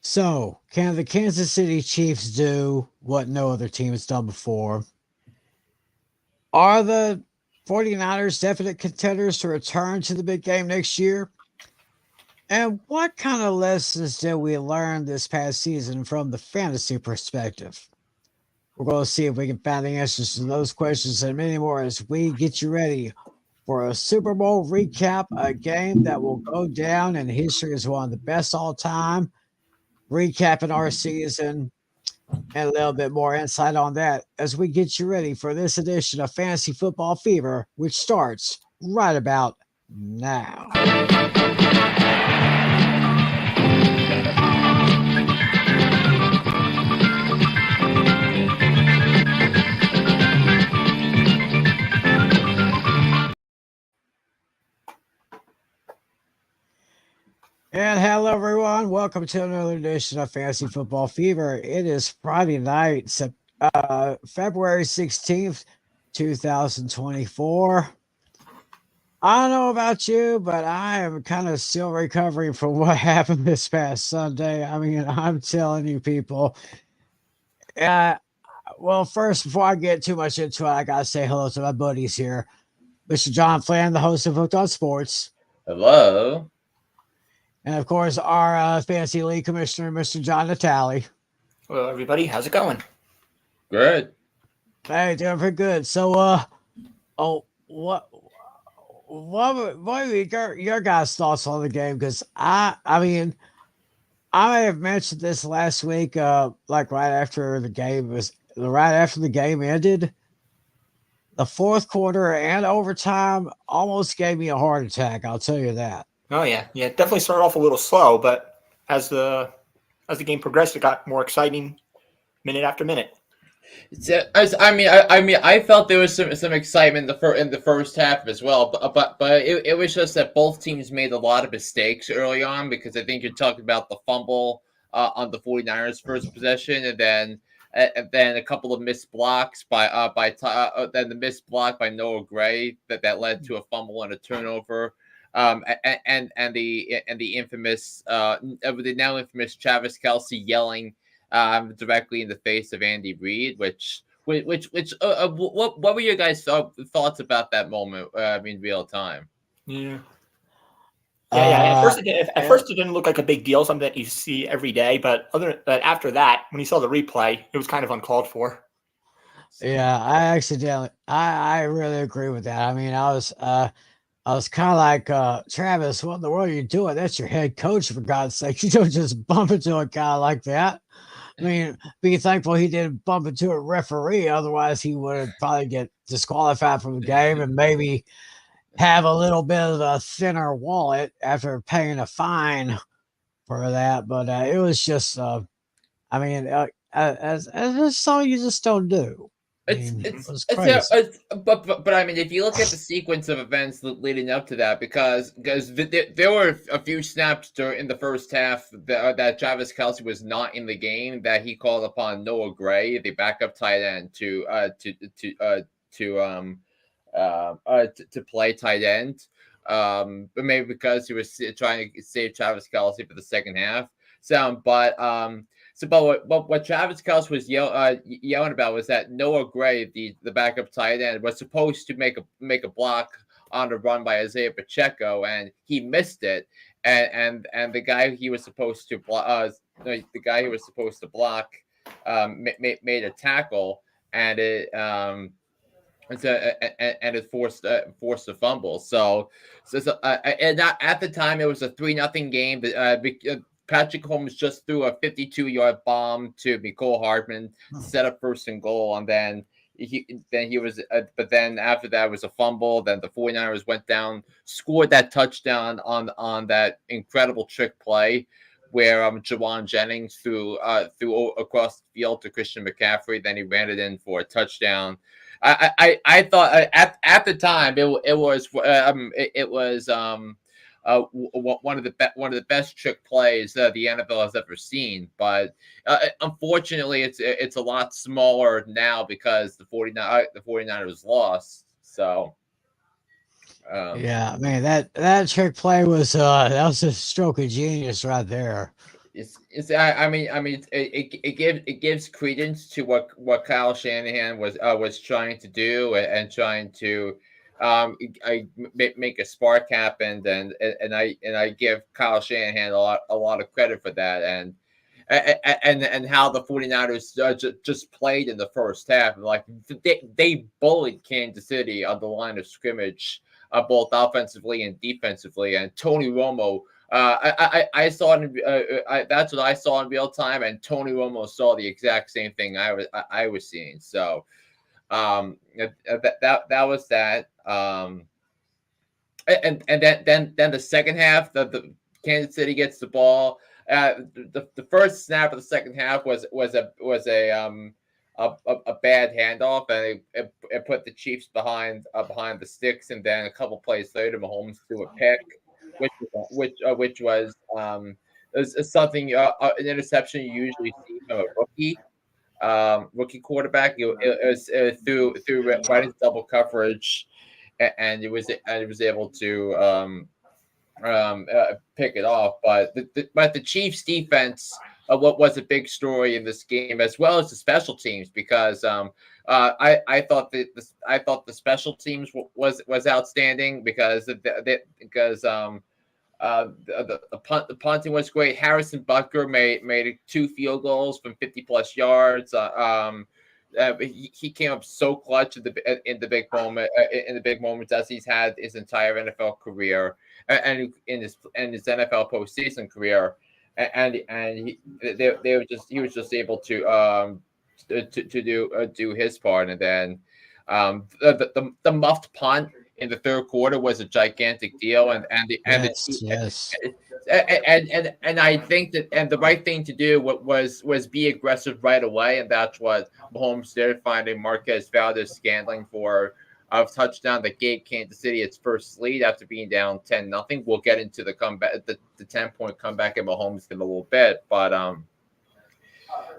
So, can the Kansas City Chiefs do what no other team has done before? Are the 49ers definite contenders to return to the big game next year? And what kind of lessons did we learn this past season from the fantasy perspective? We're going to see if we can find the answers to those questions and many more as we get you ready for a Super Bowl recap, a game that will go down in history as one of the best all time, recapping our season and a little bit more insight on that as we get you ready for this edition of Fantasy Football Fever, which starts right about now. And hello, everyone. Welcome to another edition of Fantasy Football Fever. It is Friday night, February 16th, 2024. I don't know about you, but I am kind of still recovering from what happened this past Sunday. I mean, I'm telling you, people. Uh, well, first, before I get too much into it, I got to say hello to my buddies here. Mr. John Flan, the host of Hooked on Sports. Hello. And of course, our fantasy league commissioner, Mr. John Natale. Hello, everybody. How's it going? Good. Hey, doing pretty good. So, what were your guys' thoughts on the game? Because I mean, I have mentioned this last week, like right after the game ended. The fourth quarter and overtime almost gave me a heart attack. I'll tell you that. Oh yeah. Definitely started off a little slow, but as the game progressed, it got more exciting minute after minute. I felt there was some excitement in the first half as well, but it was just that both teams made a lot of mistakes early on, because I think you're talking about the fumble on the 49ers first possession, and then a couple of missed blocks then the missed block by Noah Gray that led to a fumble and a turnover. And the infamous the now infamous Travis Kelce yelling directly in the face of Andy Reid, what were your guys' thoughts about that moment in real time? Yeah. At first, it didn't look like a big deal, something that you see every day. But after that, when you saw the replay, it was kind of uncalled for. Yeah, I really agree with that. I mean, I was kind of like, Travis, what in the world are you doing? That's your head coach, for God's sake. You don't just bump into a guy like that. I mean, be thankful he didn't bump into a referee. Otherwise, he would probably get disqualified from the game and maybe have a little bit of a thinner wallet after paying a fine for that. But it was just, as something you just don't do. It was crazy. But I mean, if you look at the sequence of events leading up to that, because there were a few snaps in the first half that Travis Kelce was not in the game, that he called upon Noah Gray, the backup tight end, to play tight end, but maybe because he was trying to save Travis Kelce for the second half. But what Travis Kelce was yelling about was that Noah Gray, the backup tight end, was supposed to make a block on the run by Isaiah Pacheco, and he missed it. And the guy he was supposed to block, made a tackle, and it forced a fumble. And at the time it was a 3-0 game. Patrick Holmes just threw a 52-yard bomb to Mecole Hardman to set up first and goal, and then but then after that was a fumble. Then the 49ers went down, scored that touchdown on that incredible trick play where Jawan Jennings threw across the field to Christian McCaffrey. Then he ran it in for a touchdown. I thought at the time it was one of the best trick plays the NFL has ever seen, but unfortunately it's a lot smaller now because the 49ers lost. So yeah, man, that trick play was that was a stroke of genius right there. it gives credence to what Kyle Shanahan was trying to do and trying to make a spark happen, and I give Kyle Shanahan a lot of credit for that, and how the 49ers just played in the first half. Like they bullied Kansas City on the line of scrimmage, both offensively and defensively. And Tony Romo, I saw it. That's what I saw in real time, and Tony Romo saw the exact same thing I was seeing. So that was that. And then the second half, the Kansas City gets the ball. The first snap of the second half was a bad handoff, and it put the Chiefs behind the sticks. And then a couple plays later, Mahomes threw a pick, which was something an interception you usually see from a rookie quarterback. It was through right into double coverage, and it was able to pick it off. But the Chiefs defense, what was a big story in this game, as well as the special teams, because I thought the special teams was outstanding because the punting was great. Harrison Butker made 2 field goals from 50+ yards. He came up so clutch in the big moments as he's had his entire NFL career, and in his NFL postseason career, and he was just able to do his part. And then the muffed punt in the third quarter was a gigantic deal, and I think that the right thing to do was be aggressive right away, and that's what Mahomes did, finding Marquez Valdez Scantling for a touchdown that gave Kansas City its first lead after being down 10-0. We'll get into the comeback, the 10-point comeback in Mahomes in a little bit, but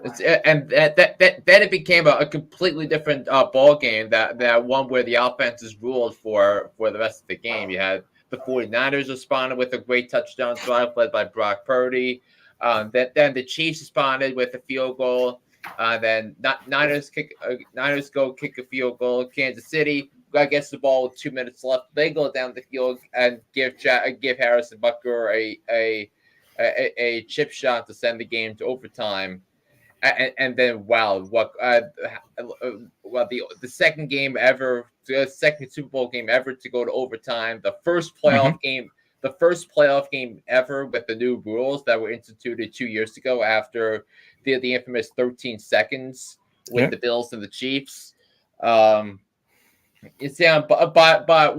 then it became a completely different ball game, that one where the offenses ruled for the rest of the game. You had the 49ers responded with a great touchdown drive led by Brock Purdy. Then the Chiefs responded with a field goal. Then Niners go kick a field goal. Kansas City gets the ball with 2 minutes left. They go down the field and give Harrison Butker a chip shot to send the game to overtime. And then the second game ever, the second Super Bowl game ever to go to overtime, the first playoff game ever with the new rules that were instituted 2 years ago after the infamous 13 seconds with the Bills and the Chiefs. It's but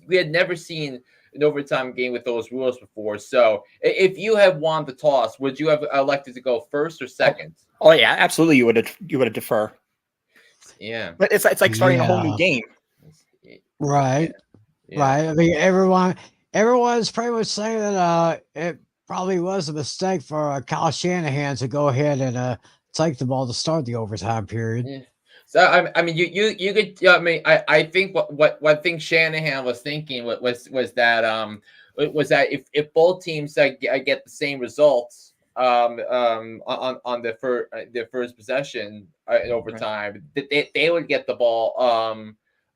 we had never seen an overtime game with those rules before. So if you had won the toss, would you have elected to go first or second? Oh yeah, absolutely. You would have defer. Yeah, but it's like starting a whole new game. Right. Yeah. Right. I mean, everyone's pretty much saying that it probably was a mistake for Kyle Shanahan to go ahead and take the ball to start the overtime period. Yeah. So I mean, you could. I mean, I think what thing Shanahan was thinking was that if both teams get the same results on their first possession in overtime, they would get the ball.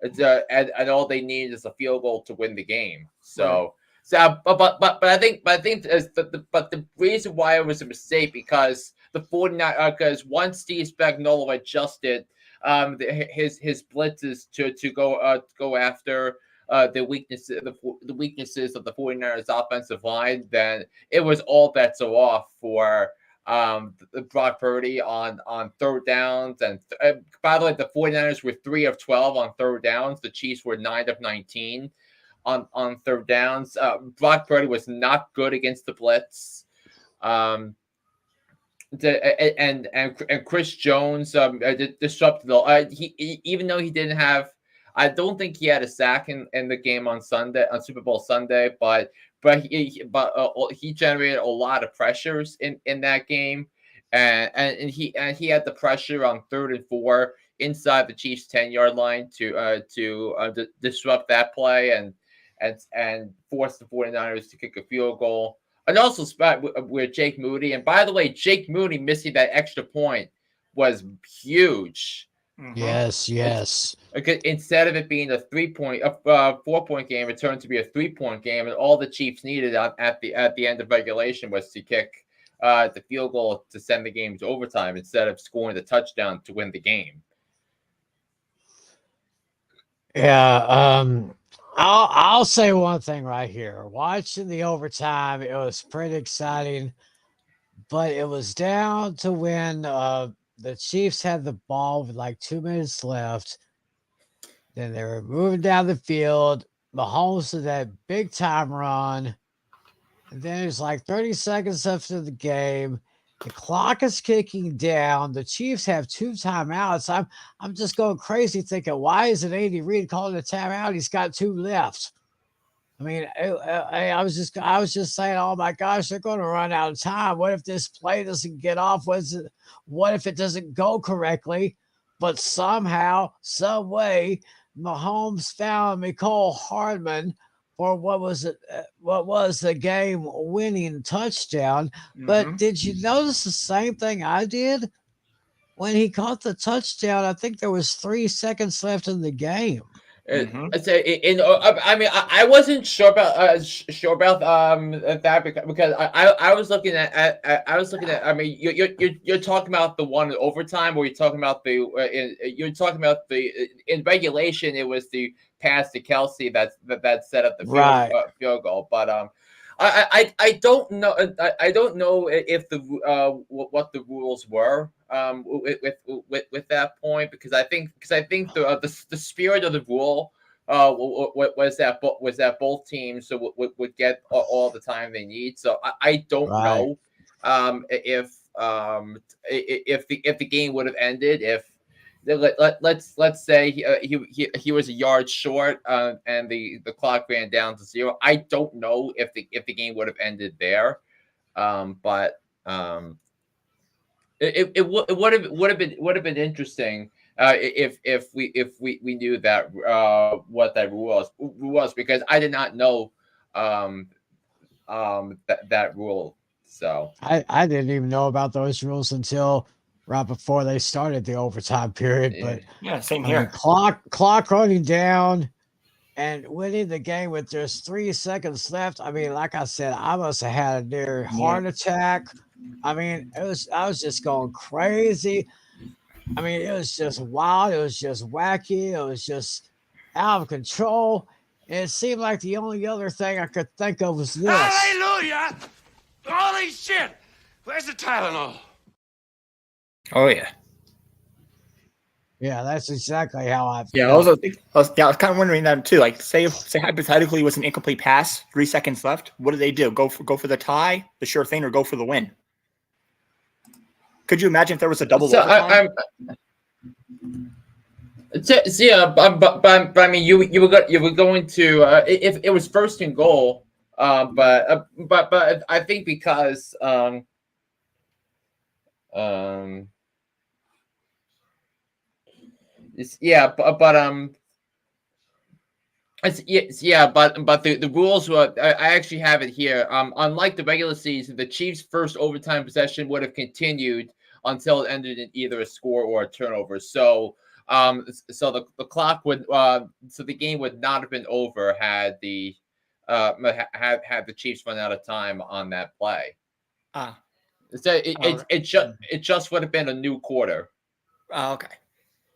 And all they need is a field goal to win the game. So. Right. But I think the reason why it was a mistake because the 49ers because once Steve Spagnuolo adjusted his blitzes to go after the weaknesses of the 49ers offensive line, then it was all bets are off for Brock Purdy on third downs. And by the way, the 49ers were 3 of 12 on third downs. The Chiefs were 9 of 19 on third downs. Brock Purdy was not good against the blitz. And Chris Jones disrupted he even though he didn't have, I don't think he had a sack in the game on Super Bowl Sunday, but he generated a lot of pressures in that game, and he had the pressure on 3rd and 4 inside the Chiefs 10-yard line to disrupt that play, and and forced the 49ers to kick a field goal. And also spot where Jake Moody, and by the way, Jake Moody missing that extra point was huge. Yes. Because instead of it being a 4-point game, it turned to be a 3-point game, and all the Chiefs needed at the end of regulation was to kick the field goal to send the game to overtime instead of scoring the touchdown to win the game. Yeah, I'll say one thing right here. Watching the overtime, it was pretty exciting, but it was down to when the Chiefs had the ball with like 2 minutes left. Then they were moving down the field. Mahomes did that big time run. And then there's like 30 seconds left in the game. The clock is kicking down. The Chiefs have 2 timeouts. I'm just going crazy thinking, why isn't Andy Reid calling a timeout? He's got 2 left. I mean, I was just saying, oh my gosh, they're going to run out of time. What if this play doesn't get off? What if it doesn't go correctly? But somehow, some way, Mahomes found Mecole Hardman for what was the game-winning touchdown. But did you notice the same thing I did? When he caught the touchdown, I think there was 3 seconds left in the game. I mean, I wasn't sure about that because I was looking at I mean, you're talking about the one in overtime, or you're talking about in regulation it was the pass to Kelsey that set up the field goal, but I don't know if the what the rules were with that point, because I think the spirit of the rule was that both teams would get all the time they need. So I don't know if the game would have ended if let's say he was a yard short and the clock ran down to 0. I don't know if the game would have ended there, but it would have been interesting if we knew that what that rule was, because I did not know that rule. So I didn't even know about those rules until right before they started the overtime period. But yeah, same here. Clock running down and winning the game with just 3 seconds left. I mean, like I said, I must have had a near heart attack. I mean, I was just going crazy. I mean, it was just wild. It was just wacky. It was just out of control. And it seemed like the only other thing I could think of was this. Hallelujah! Holy shit! Where's the Tylenol? Oh, yeah. Yeah, that's exactly how I felt. Yeah, I was kind of wondering that too. Like, say hypothetically it was an incomplete pass, 3 seconds left. What do they do? Go for the tie, the sure thing, or go for the win? Could you imagine if there was a double overtime? But I mean, you were going to if it was first and goal, but I think because but the rules were. I actually have it here. Unlike the regular season, the Chiefs' first overtime possession would have continued until it ended in either a score or a turnover. So, so the clock would, so the game would not have been over had the Chiefs run out of time on that play. So it just would have been a new quarter. Oh, okay.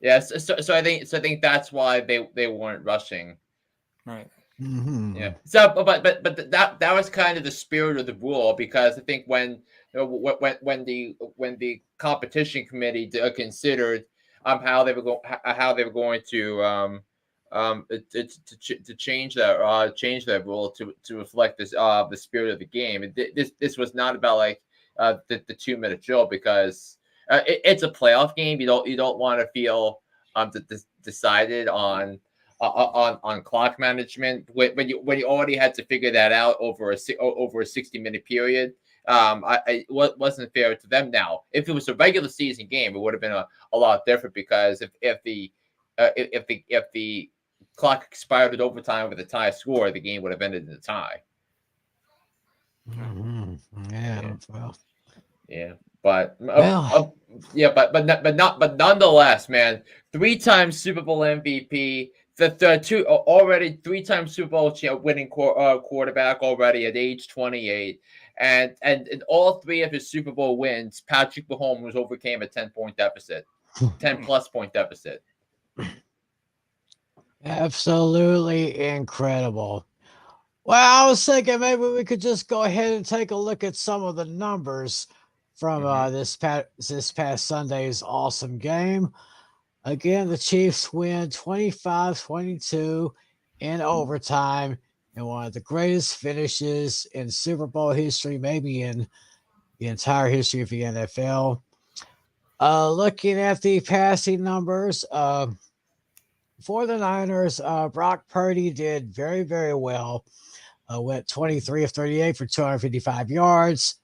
Yes. So I think that's why they weren't rushing. Right. Mm-hmm. Yeah. So, but that was kind of the spirit of the rule, because I think when the competition committee considered how they were going to change that rule to reflect this the spirit of the game. And this was not about like the 2-minute drill, because it's a playoff game. You don't want to feel decided on clock management when you already had to figure that out over a 60-minute period. It wasn't fair to them. Now, if it was a regular season game, it would have been a lot different, because if the clock expired at overtime with a tie score, the game would have ended in a tie. Mhm. Yeah. Well, Yeah, but Well. yeah, but nonetheless, man, 3-time Super Bowl MVP, the two already 3-time Super Bowl winning quarterback already at age 28, and in all three of his Super Bowl wins, Patrick Mahomes overcame a 10-point deficit, 10+ point deficit. Absolutely incredible. Well, I was thinking maybe we could just go ahead and take a look at some of the numbers from this past Sunday's awesome game. Again, the Chiefs win 25-22 in overtime in one of the greatest finishes in Super Bowl history, maybe in the entire history of the NFL. Looking at the passing numbers, for the Niners, Brock Purdy did very, very well. Went 23 of 38 for 255 yards.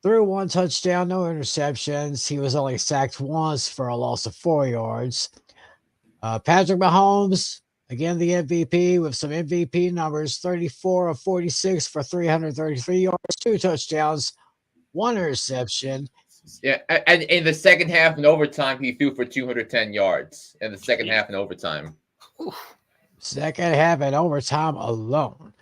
Threw one touchdown, no interceptions. He was only sacked once for a loss of 4 yards. Patrick Mahomes, again, the MVP with some MVP numbers, 34 of 46 for 333 yards, 2 touchdowns, 1 interception. Yeah, and in the second half in overtime, he threw for 210 yards in the second half in overtime. Second half in overtime alone.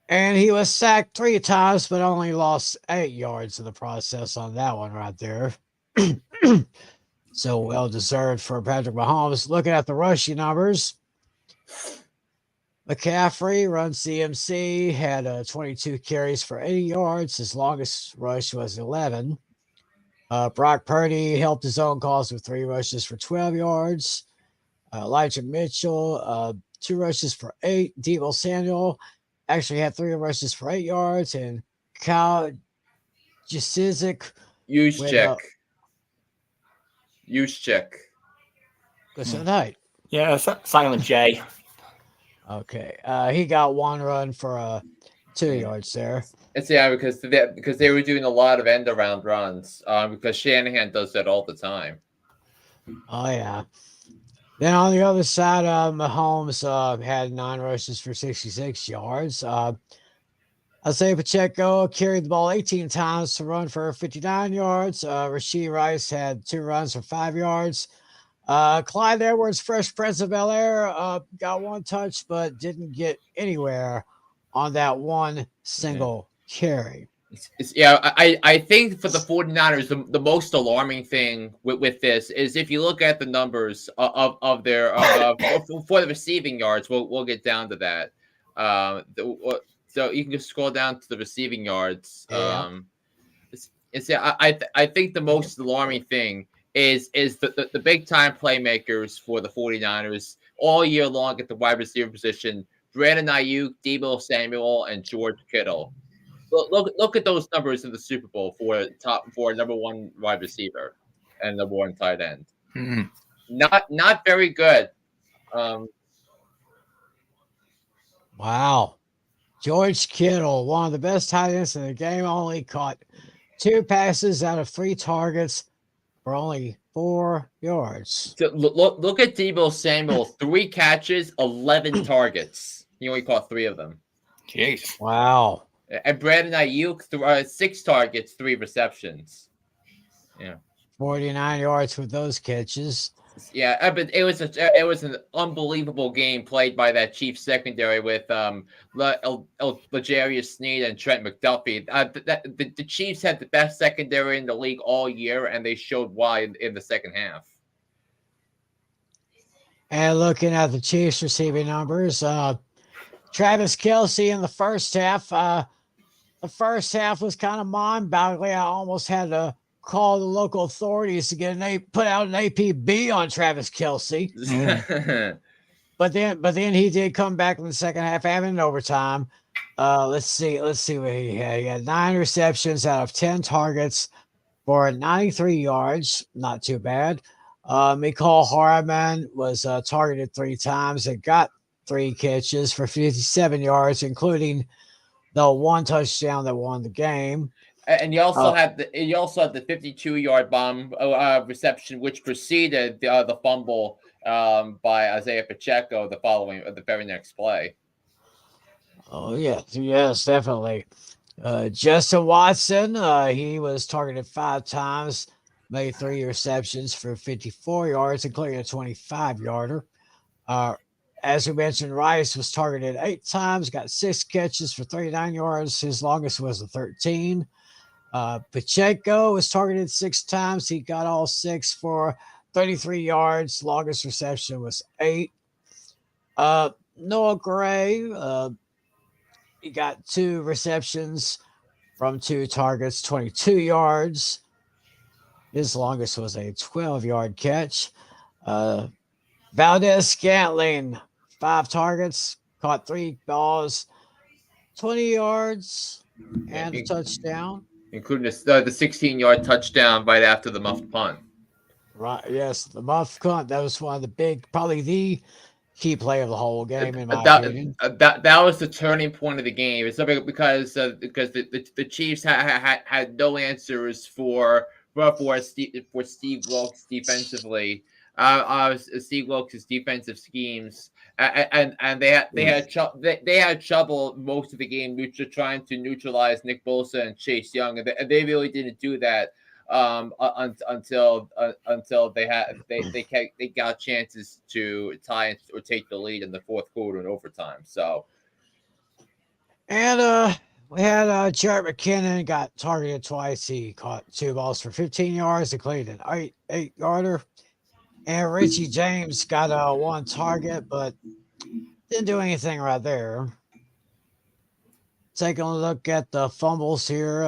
And he was sacked 3 times, but only lost 8 yards in the process on that one right there. So well deserved for Patrick Mahomes. Looking at the rushing numbers, McCaffrey, run CMC, had 22 carries for 80 yards. His longest rush was 11. Brock Purdy helped his own cause with 3 rushes for 12 yards. Elijah Mitchell, 2 rushes for 8. Deebo Samuel actually had 3 rushes for 8 yards. And Kyle Juszczyk. Juszczyk. Good night. Yeah, Silent J. Okay. He got 1 run for 2 yards there. It's because they were doing a lot of end around runs. Because Shanahan does that all the time. Oh yeah. Then on the other side, Mahomes had 9 rushes for 66 yards. Isaiah Pacheco carried the ball 18 times to run for 59 yards. Rashee Rice had 2 runs for 5 yards. Clyde Edwards, Fresh Prince of Bel-Air, got 1 touch, but didn't get anywhere on that one single carry. I think for the 49ers, the most alarming thing with this is if you look at the numbers of their for the receiving yards, we'll get down to that. So you can just scroll down to the receiving yards. Yeah. I think the most alarming thing is the big time playmakers for the 49ers all year long at the wide receiver position: Brandon Ayuk, Deebo Samuel, and George Kittle. Look at those numbers in the Super Bowl for number 1 wide receiver and number 1 tight end. Mm-hmm. Not very good. Wow. George Kittle, one of the best tight ends in the game, only caught 2 passes out of 3 targets for only 4 yards. So look at Deebo Samuel, 3 catches, 11 targets. He only caught 3 of them. Jeez. Wow. And Brandon Ayuk, 6 targets, 3 receptions. Yeah, 49 yards with those catches. Yeah, but it was an unbelievable game played by that Chiefs secondary with L'Jarius Sneed and Trent McDuffie. The Chiefs had the best secondary in the league all year, and they showed why in the second half. And looking at the Chiefs receiving numbers, Travis Kelce in the first half. The first half was kind of mind-boggling. I almost had to call the local authorities to put out an APB on Travis Kelce. But then he did come back in the second half, having an overtime. Let's see what he had. He had 9 receptions out of 10 targets for 93 yards. Not too bad. Mecole Hardman was targeted 3 times and got 3 catches for 57 yards, including the 1 touchdown that won the game. And you also had the 52-yard bomb reception, which preceded the fumble by Isaiah Pacheco the very next play. Oh, yes, definitely. Justin Watson, he was targeted 5 times, made 3 receptions for 54 yards, including a 25-yarder. As we mentioned, Rice was targeted 8 times, got 6 catches for 39 yards. His longest was a 13. Pacheco was targeted 6 times. He got all 6 for 33 yards. Longest reception was 8. Noah Gray, he got 2 receptions from 2 targets, 22 yards. His longest was a 12-yard catch. Valdez Scantling, 5 targets, caught 3 balls, 20 yards, and a touchdown. Including the 16-yard touchdown right after the muffed punt. Right, yes, the muff punt. That was one of the probably the key play of the whole game, in my opinion. That was the turning point of the game. It's because the Chiefs had no answers for Steve Wilks defensively. Steve Wilks' defensive schemes, and they had trouble most of the game trying to neutralize Nick Bosa and Chase Young, and they really didn't do that until they got chances to tie or take the lead in the fourth quarter and overtime. So, and we had Jarrett McKinnon got targeted twice. He caught 2 balls for 15 yards, including an 8-yarder. And Richie James got 1 target, but didn't do anything right there. Taking a look at the fumbles here.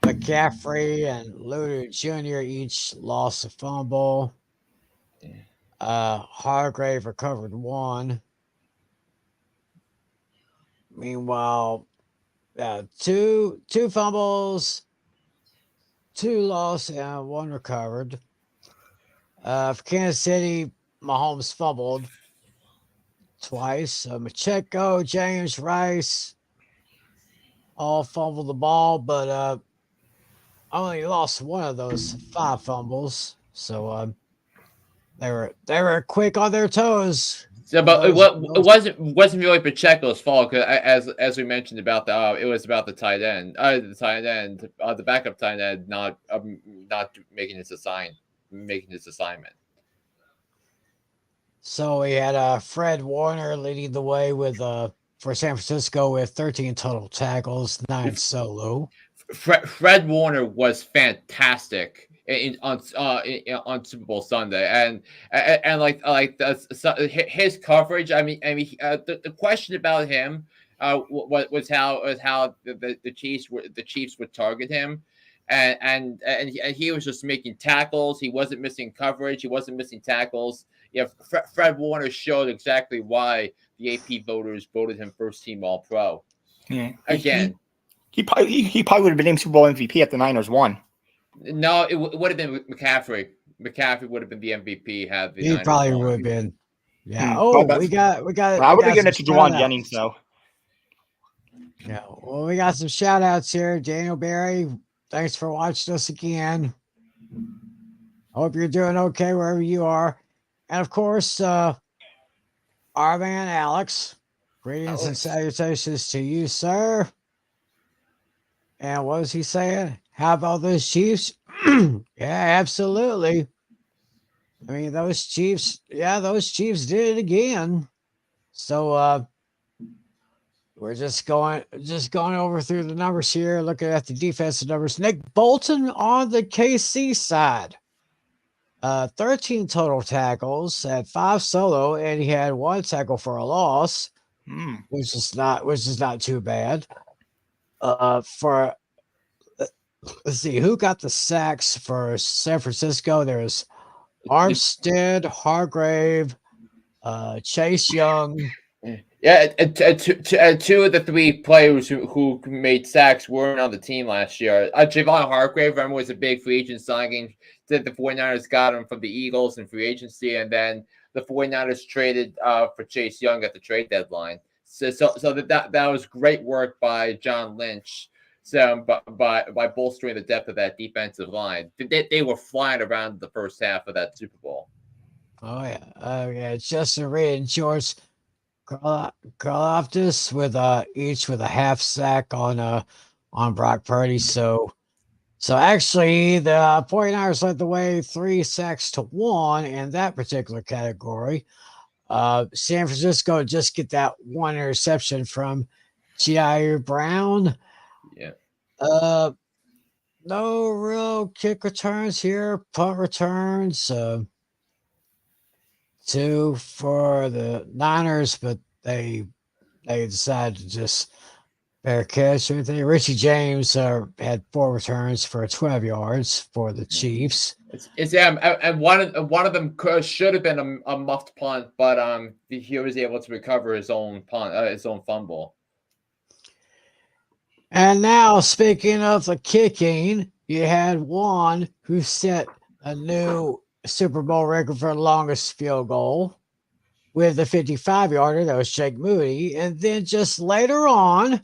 McCaffrey and Luter Jr. each lost a fumble. Hargrave recovered 1. Meanwhile, 2 fumbles, 2 lost, and 1 recovered. For Kansas City, Mahomes fumbled twice. Pacheco, James, Rice all fumbled the ball, but only lost 1 of those 5 fumbles. So they were quick on their toes. So, but it wasn't really Pacheco's fault, because as we mentioned about it was about the tight end, the backup tight end not making his assignment. So we had Fred Warner leading the way for San Francisco with 13 total tackles, 9 solo. Fred Warner was fantastic on Super Bowl Sunday, and his coverage. I mean, the question about him was how the Chiefs would target him, and he was just making tackles. He wasn't missing coverage. He wasn't missing tackles. Yeah, Fred Warner showed exactly why the AP voters voted him first team All Pro. Yeah, again. He probably would have been named Super Bowl MVP if the Niners won. No, it would have been McCaffrey. McCaffrey would have been the MVP had the Niners probably would have been. Yeah. We got. I would have given it to Juwan Jennings though. Yeah. Well, we got some shout outs here. Daniel Barry, thanks for watching us again. Hope you're doing okay wherever you are. And of course, our man Alex. Greetings and salutations to you, sir. And what was he saying? How about those Chiefs? Yeah, absolutely. I mean, those Chiefs did it again. So we're just going over through the numbers here, looking at the defensive numbers. Nick Bolton on the KC side. 13 total tackles, had 5 solo, and he had 1 tackle for a loss, which is not too bad. For let's see who got the sacks for San Francisco. There's Armstead, Hargrave, Chase Young. Yeah, two of the 3 players who made sacks weren't on the team last year. Javon Hargrave, remember, was a big free agent signing. That the 49ers got him from the Eagles in free agency, and then the 49ers traded for Chase Young at the trade deadline. So that was great work by John Lynch. So by bolstering the depth of that defensive line, they were flying around the first half of that Super Bowl. Oh yeah, Justin Reed and George Karlaftis with each with a half sack on Brock Purdy. So actually the 49ers led the way 3-1 in that particular category. San Francisco just get that one interception from Jair Brown. Yeah. No real kick returns here, punt returns. Two for the Niners, but they decided to just fair catch or anything. Richie James had 4 returns for 12 yards for the Chiefs. It's and one of them should have been a muffed punt, but he was able to recover his own punt, his own fumble. And now, speaking of the kicking, you had one who set a new Super Bowl record for the longest field goal with the 55-yarder. That was Jake Moody. And then just later on,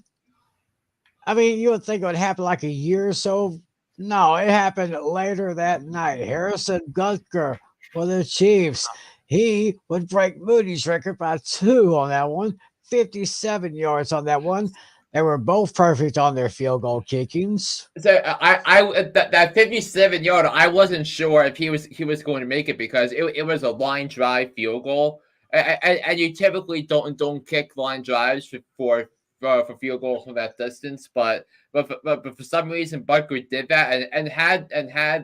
I mean, you would think it would happen like a year or so. No, it happened later that night. Harrison Butker for the Chiefs. He would break Moody's record by 2 on that one, 57 yards on that one. They were both perfect on their field goal kickings. So that 57-yarder, I wasn't sure if he was going to make it because it was a line drive field goal, and you typically don't kick line drives for field goals from that distance, but for some reason Butker did that, and had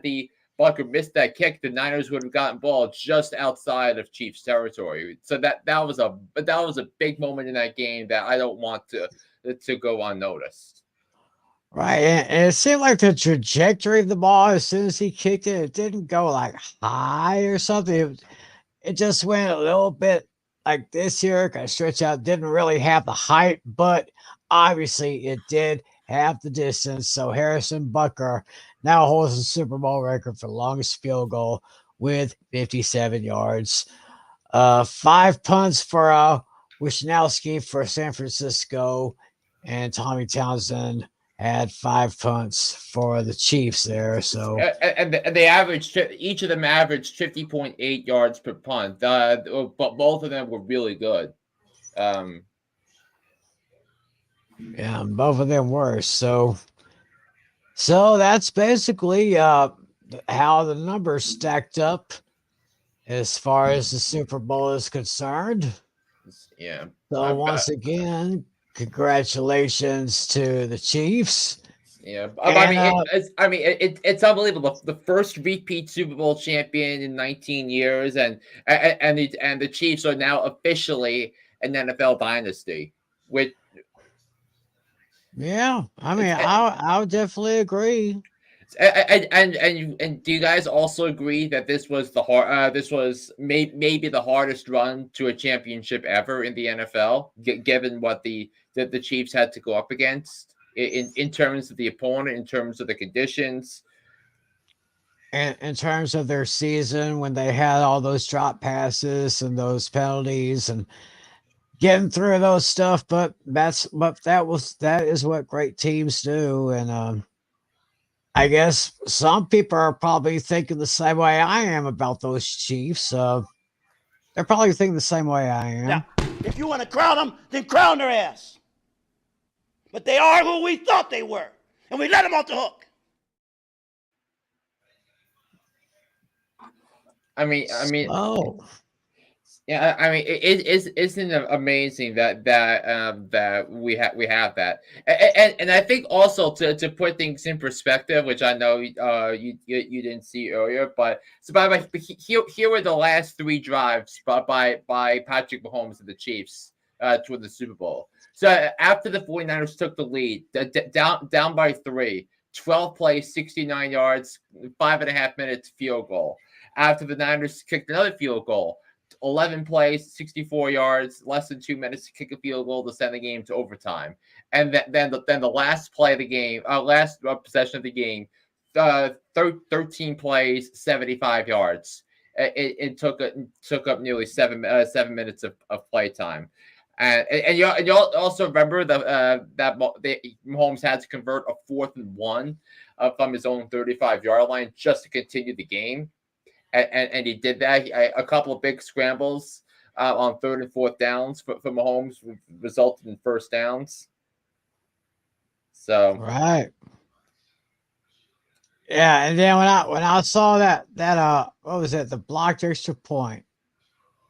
the Butker missed that kick, the Niners would have gotten ball just outside of Chiefs territory. So that was a big moment in that game that I don't want to go unnoticed. Right. And it seemed like the trajectory of the ball, as soon as he kicked it, it didn't go like high or something. It just went a little bit like this here, kind of stretch out, didn't really have the height, but obviously it did have the distance. So Harrison Butker now holds the Super Bowl record for the longest field goal with 57 yards. 5 punts for Wisnowski for San Francisco, and Tommy Townsend had 5 punts for the Chiefs there. So and they averaged, each of them averaged 50.8 yards per punt. But both of them were really good. Yeah, both of them were. So that's basically how the numbers stacked up as far as the Super Bowl is concerned. Yeah. So once again, congratulations to the Chiefs. Yeah, And, it's unbelievable. The first repeat Super Bowl champion in 19 years, and the Chiefs are now officially an NFL dynasty. Which, yeah, I mean, I would definitely agree. And do you guys also agree that this was maybe the hardest run to a championship ever in the NFL, given what the Chiefs had to go up against in terms of the opponent, in terms of the conditions, And in terms of their season, when they had all those drop passes and those penalties and getting through those stuff, but that is what great teams do. And I guess some people are probably thinking the same way I am about those Chiefs. They're probably thinking the same way I am. Now, if you want to crown them, then crown their ass. But they are who we thought they were, and we let them off the hook. Oh. Yeah, isn't it amazing that we have that, and I think also to put things in perspective, which I know you didn't see earlier, but here were the last 3 drives by Patrick Mahomes and the Chiefs toward the Super Bowl. So after the 49ers took the lead, down by 3, 12 plays, 69 yards, 5.5 minutes field goal. After the Niners kicked another field goal, 11 plays, 64 yards, less than 2 minutes to kick a field goal to send the game to overtime. And then the last play of the game, last possession of the game, 13 plays, 75 yards. It took up nearly 7 minutes of play time. And you also remember that Mahomes had to convert a 4th and 1 from his own 35-yard line just to continue the game. and he did that. A couple of big scrambles on 3rd and 4th downs for Mahomes resulted in first downs. So Right. Yeah, and then when I saw that what was it, the blocked extra point?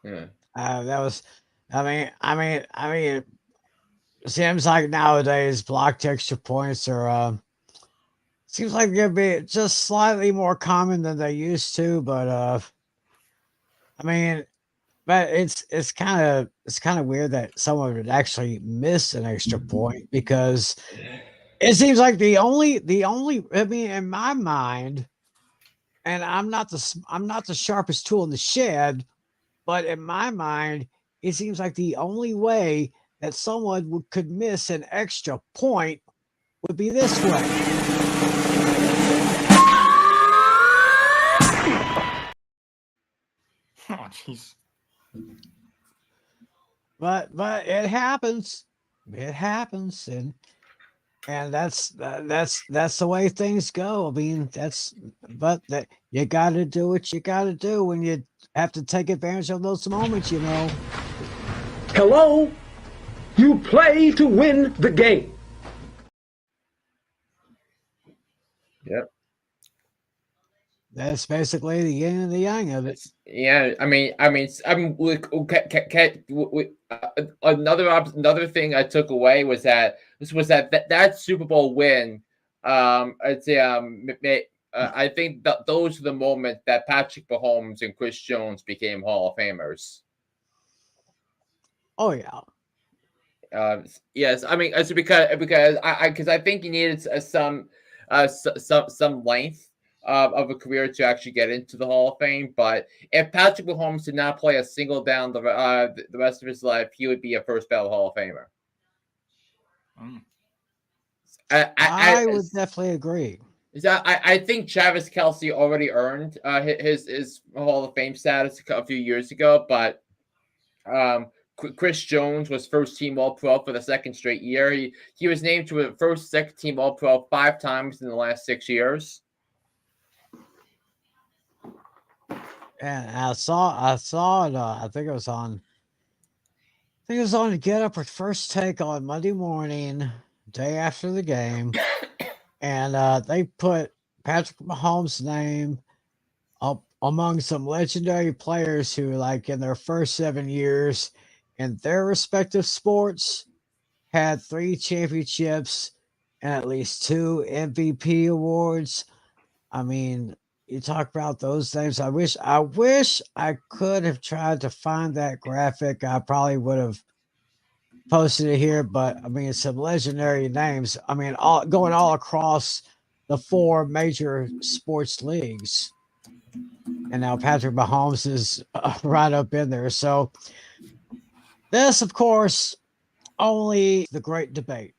yeah. That was, I mean, it seems like nowadays blocked extra points are seems like they're be just slightly more common than they used to, but I mean, but it's kind of weird that someone would actually miss an extra point because it seems like the only I mean in my mind, and I'm not the sharpest tool in the shed, but in my mind, it seems like the only way that someone could miss an extra point would be this way. Oh, jeez. But it happens. It happens, and that's the way things go. I mean, but that you got to do what you got to do when you have to take advantage of those moments. You know. Hello? You play to win the game. Yep. That's basically the yin and the yang of it. Yeah, another thing I took away was that Super Bowl win. I think that those are the moments that Patrick Mahomes and Chris Jones became Hall of Famers. Oh yeah. Yes, I mean it's because I think you needed some length of a career to actually get into the Hall of Fame. But if Patrick Mahomes did not play a single down the rest of his life, he would be a first ballot Hall of Famer. I would definitely agree. I think Travis Kelce already earned his Hall of Fame status a few years ago, but Chris Jones was first team All Pro for the second straight year. He was named to a first, second team All Pro 5 times in the last 6 years. And I saw it. I think it was on the Get Up or First Take on Monday morning, day after the game, and they put Patrick Mahomes' name up among some legendary players who, like in their first 7 years in their respective sports, had 3 championships and at least 2 MVP awards. I mean, you talk about those names. I wish I could have tried to find that graphic. I probably would have posted it here, but I mean, some legendary names. I mean, going all across the 4 major sports leagues. And now Patrick Mahomes is right up in there. So this, of course, only the great debate.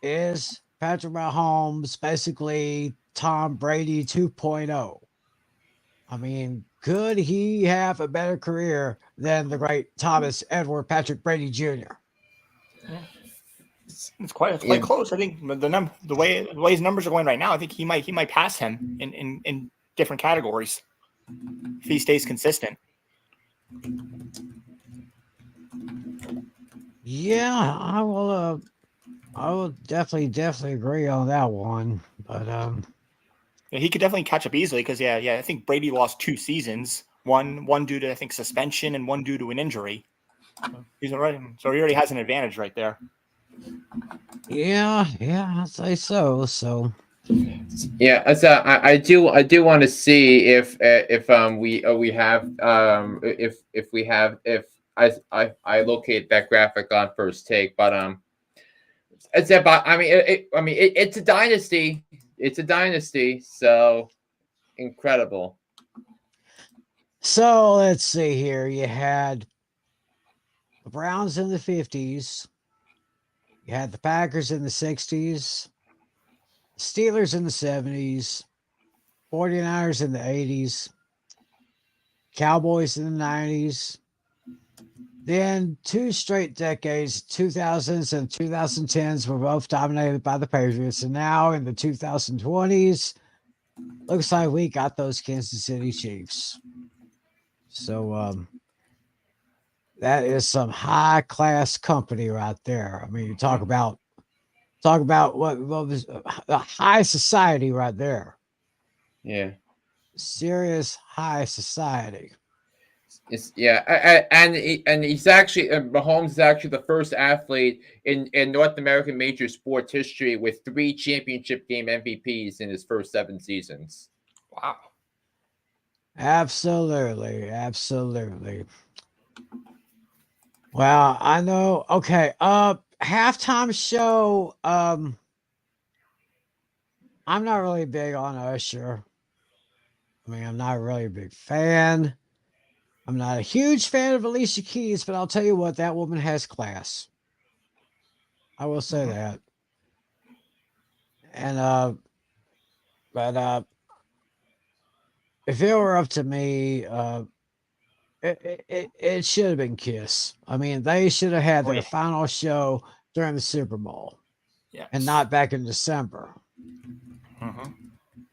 Is Patrick Mahomes basically Tom Brady 2.0? I mean, could he have a better career than the great Thomas Edward Patrick Brady Jr.? It's quite close. I think the way his numbers are going right now, I think he might pass him in different categories if he stays consistent. Yeah, I will definitely agree on that one. But Yeah, he could definitely catch up easily because I think Brady lost 2 seasons, one due to I think suspension and one due to an injury. So he already has an advantage right there. Yeah, I'd say so. So yeah, so I do want to see if I locate that graphic on First Take, but it's about. It's a dynasty. It's a dynasty. So incredible. So let's see here. You had the Browns in the 50s. You had the Packers in the 60s. Steelers in the 70s. 49ers in the 80s. Cowboys in the 90s. Then 2 straight decades, 2000s and 2010s, were both dominated by the Patriots. And now in the 2020s, looks like we got those Kansas City Chiefs. So that is some high class company right there. I mean, you talk about what was a high society right there. Yeah. Serious high society. And he's actually Mahomes is actually the first athlete in North American major sports history with 3 championship game MVPs in his first 7 seasons. Wow. Absolutely. Absolutely. Well, I know. Okay. Halftime show. I'm not really big on Usher. I mean, I'm not really a big fan. I'm not a huge fan of Alicia Keys, but I'll tell you what, that woman has class. I will say that. And but if it were up to me, it should have been Kiss. I mean, they should have had their final show during the Super Bowl. Yes. And not back in December.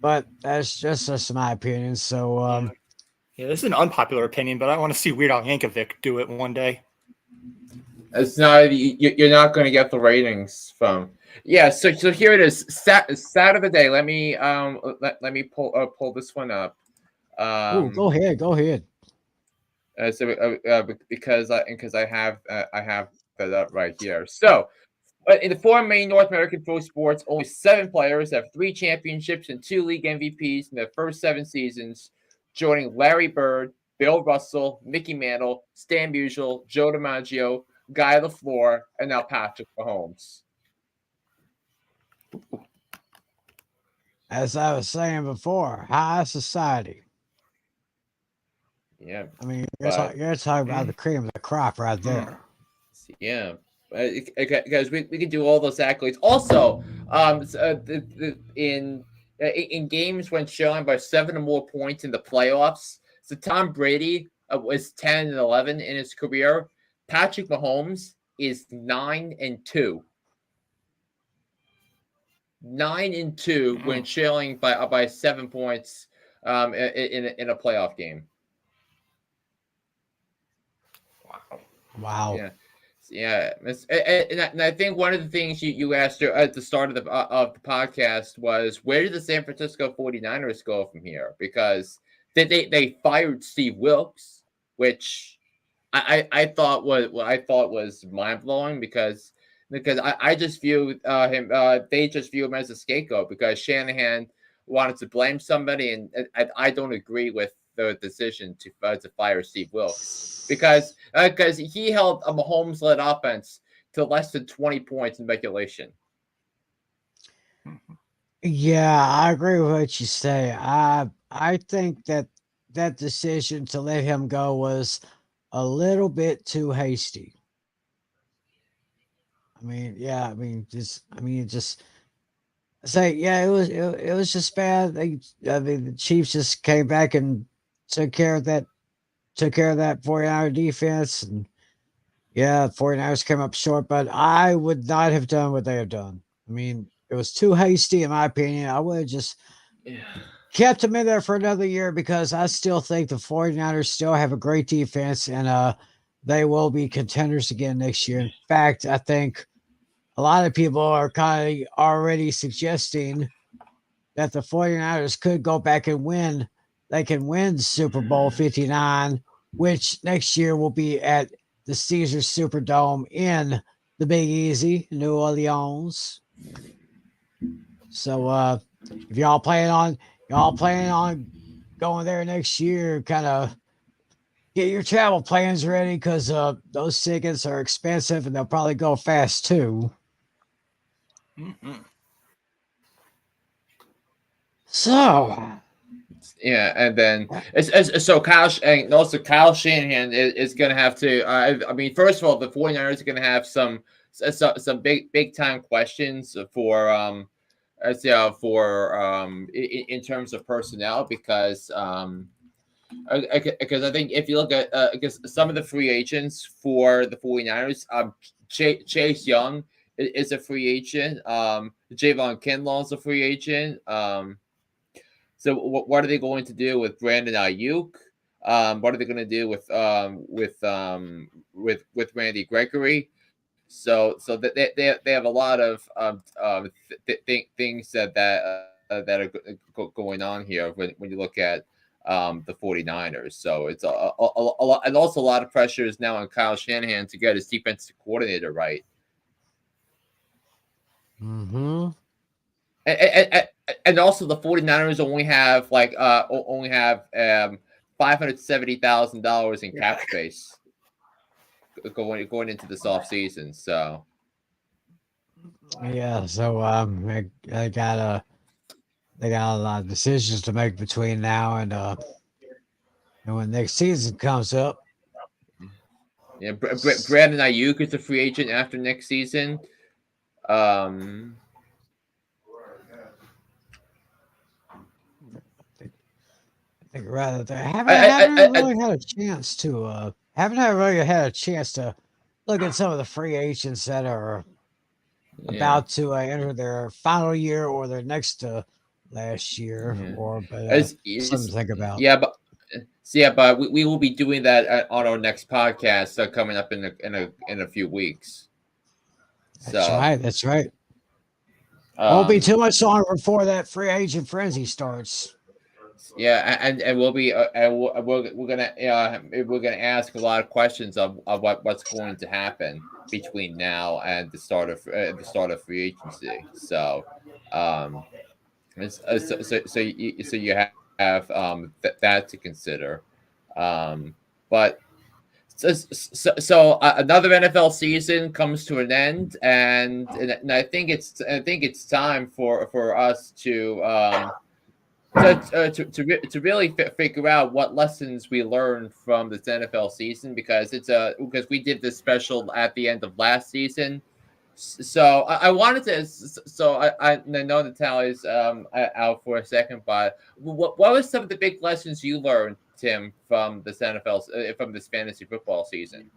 But that's just my opinion. So yeah, this is an unpopular opinion, but I want to see Weird Al Yankovic do it one day. It's not you're not going to get the ratings from. Yeah, so here it is. Stat of the day. Let me let me pull this one up. Go ahead. Because I have that up right here. So, in the 4 main North American pro sports, only 7 players have 3 championships and 2 league MVPs in their first 7 seasons, joining Larry Bird, Bill Russell, Mickey Mantle, Stan Musial, Joe DiMaggio, Guy LaFleur, and now Patrick Mahomes. As I was saying before, high society. Yeah, I mean, you're talking about the cream of the crop right there. Yeah, because we can do all those accolades. Also, in games when showing by 7 or more points in the playoffs, so Tom Brady was 10-11 in his career. Patrick Mahomes is 9-2. 9-2 when trailing by 7 points in a playoff game. Wow. Yeah. And I think one of the things you asked at the start of the podcast was, where did the San Francisco 49ers go from here? Because they fired Steve Wilkes, which I thought was mind blowing because I just view him. They just view him as a scapegoat because Shanahan wanted to blame somebody, and I don't agree with the decision to fire Steve Wilkes because he held a Mahomes-led offense to less than 20 points in regulation. Yeah, I agree with what you say. I think that decision to let him go was a little bit too hasty. I mean, yeah, just say, yeah, it was just bad. The Chiefs just came back and took care of that 49er defense, and yeah, 49ers came up short, but I would not have done what they have done. I mean, it was too hasty in my opinion. I would have just kept him in there for another year because I still think the 49ers still have a great defense, and they will be contenders again next year. In fact, I think a lot of people are kind of already suggesting that the 49ers could go back and win. They can win Super Bowl 59, which next year will be at the Caesars Superdome in the Big Easy, New Orleans. So if y'all plan on going there next year, kind of get your travel plans ready because those tickets are expensive and they'll probably go fast too. So yeah, and then so Kyle Shanahan is going to have to. I mean, first of all, the 49ers are going to have some big time questions for in terms of personnel because I think if you look at because some of the free agents for the 49ers, Chase Young is a free agent. Javon Kinlaw is a free agent. So what are they going to do with Brandon Ayuk? What are they going to do with Randy Gregory? So that they have a lot of things that are going on here when you look at the 49ers. So it's a lot, and also a lot of pressure is now on Kyle Shanahan to get his defensive coordinator right. Mm-hmm. And also the 49ers only have $570,000 in cap space going into this offseason. So Yeah, so they got a lot of decisions to make between now and when next season comes up. yeah, Brandon Ayuk is a free agent after next season. I think rather they haven't really had a chance to look at some of the free agents that are about to enter their final year or their next last year, but something to think about. Yeah, but we will be doing that on our next podcast coming up in a few weeks. That's right. Won't be too much longer before that free agent frenzy starts. Yeah, and we'll be we're gonna ask a lot of questions of what's going to happen between now and the start of free agency. So, so you have that to consider, but. So another NFL season comes to an end, and I think it's time for us to really figure out what lessons we learned from this NFL season, because because we did this special at the end of last season. So I wanted to. So I know Natalia's out for a second, but what was some of the big lessons you learned, Tim, from this from this fantasy football season?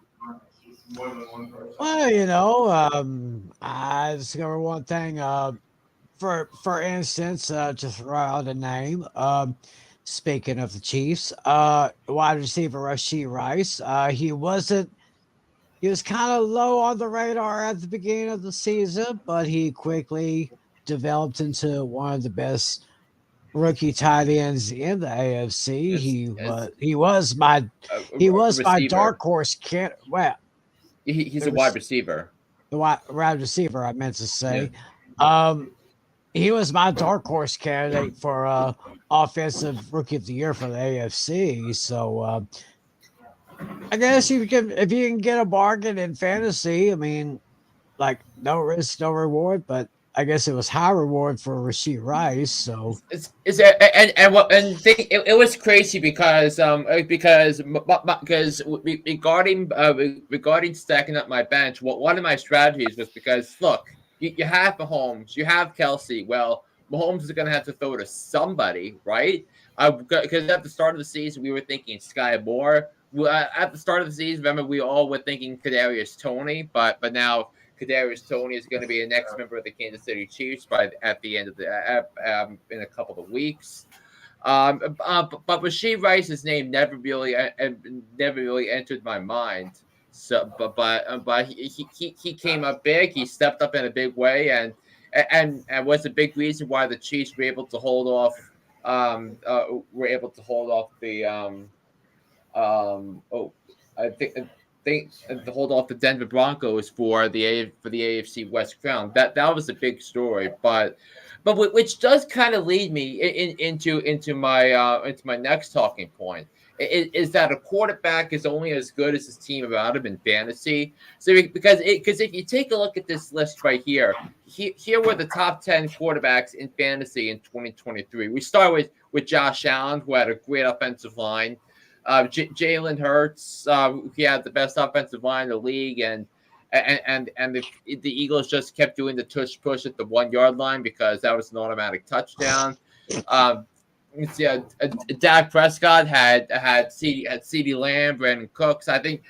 Well, I discovered one thing. For instance, just throw out a name. Speaking of the Chiefs, wide receiver Rashee Rice. He was kind of low on the radar at the beginning of the season, but he quickly developed into one of the best rookie tight ends in the AFC. He was my dark horse kid. Well, he's a wide receiver. The wide receiver, I meant to say. Yeah. He was my dark horse candidate for offensive rookie of the year for the AFC. So I guess if you can get a bargain in fantasy, I mean, like no risk, no reward, but I guess it was high reward for Rashee Rice. So it was crazy because regarding stacking up my bench, one of my strategies was because look, you have Mahomes, you have Kelsey. Well, Mahomes is going to have to throw to somebody, right? Because at the start of the season, we were thinking Sky Moore. At the start of the season, remember, we all were thinking Kadarius Toney, but now Kadarius Toney is going to be a next member of the Kansas City Chiefs at the end of in a couple of weeks. But Rashee Rice's name never really entered my mind. So, but he came up big. He stepped up in a big way, and was a big reason why the Chiefs were able to hold off. I think to hold off the Denver Broncos for the AFC West crown. That was a big story, but which does kind of lead me into my next talking point. Is that a quarterback is only as good as his team around him in fantasy. So because if you take a look at this list right here were the top 10 quarterbacks in fantasy in 2023. We start with Josh Allen, who had a great offensive line. Jalen Hurts, he had the best offensive line in the league, and the Eagles just kept doing the tush push at the 1 yard line because that was an automatic touchdown. Dak Prescott had CeeDee Lamb, Brandon Cooks. I think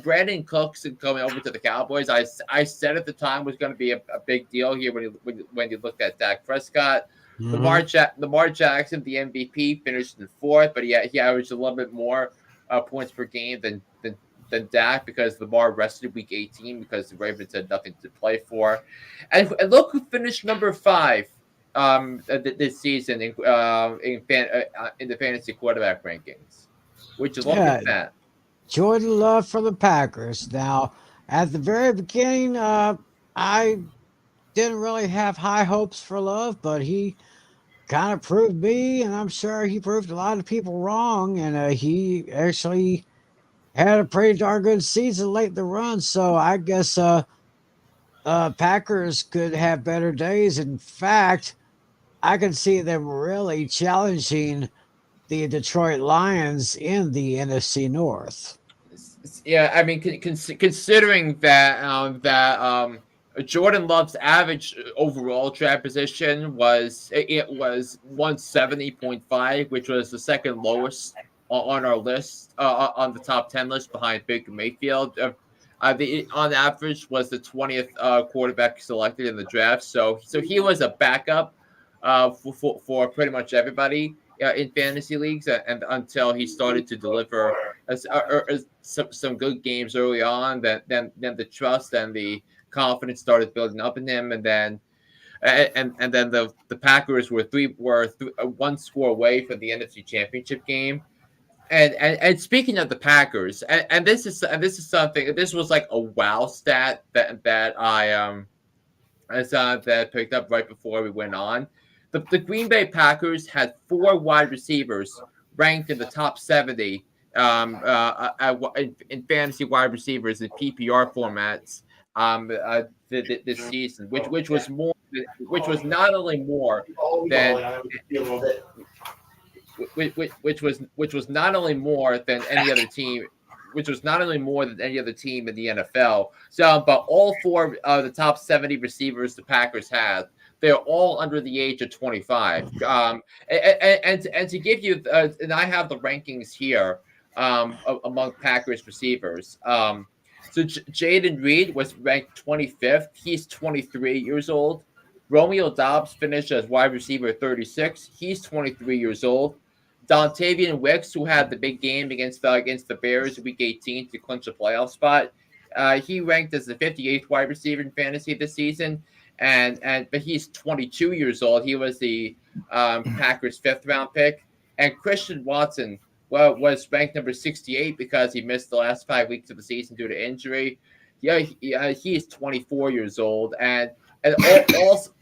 Brandon Cooks coming over to the Cowboys. I said at the time was going to be a big deal here when you looked at Dak Prescott. Lamar Jackson, the MVP, finished in fourth, but he averaged a little bit more points per game than Dak because Lamar rested week 18 because the Ravens had nothing to play for. And look who finished number 5 this season in the fantasy quarterback rankings. Would you look at that? Jordan Love for the Packers. Now, at the very beginning, I didn't really have high hopes for Love, but he kind of proved me, and I'm sure he proved a lot of people wrong. And he actually had a pretty darn good season late in the run. So I guess Packers could have better days. In fact, I can see them really challenging the Detroit Lions in the NFC North. Yeah, I mean, considering that Jordan Love's average overall draft position was 170.5, which was the second lowest on our list, on the top 10 list behind Baker Mayfield. On average was the 20th quarterback selected in the draft, so he was a backup for pretty much everybody in fantasy leagues, and until he started to deliver some good games early on, then the trust and the confidence started building up in him, and then the Packers were one score away from the NFC Championship game. And speaking of the Packers, and this is something, this was like a wow stat that I picked up right before we went on. The Green Bay Packers had 4 wide receivers ranked in the top 70 in fantasy wide receivers in PPR formats this season, which was not only more than any other team. Which was not only more than any other team in the NFL. So, but all 4 of the top 70 receivers the Packers had, they're all under the age of 25. And to give you, and I have the rankings here among Packers receivers. So Jaden Reed was ranked 25th. He's 23 years old. Romeo Doubs finished as wide receiver 36. He's 23 years old. Dontavian Wicks, who had the big game against the Bears week 18 to clinch a playoff spot, he ranked as the 58th wide receiver in fantasy this season, but he's 22 years old. He was the Packers' 5th round pick, and Christian Watson was ranked number 68 because he missed the last 5 weeks of the season due to injury. He's 24 years old, and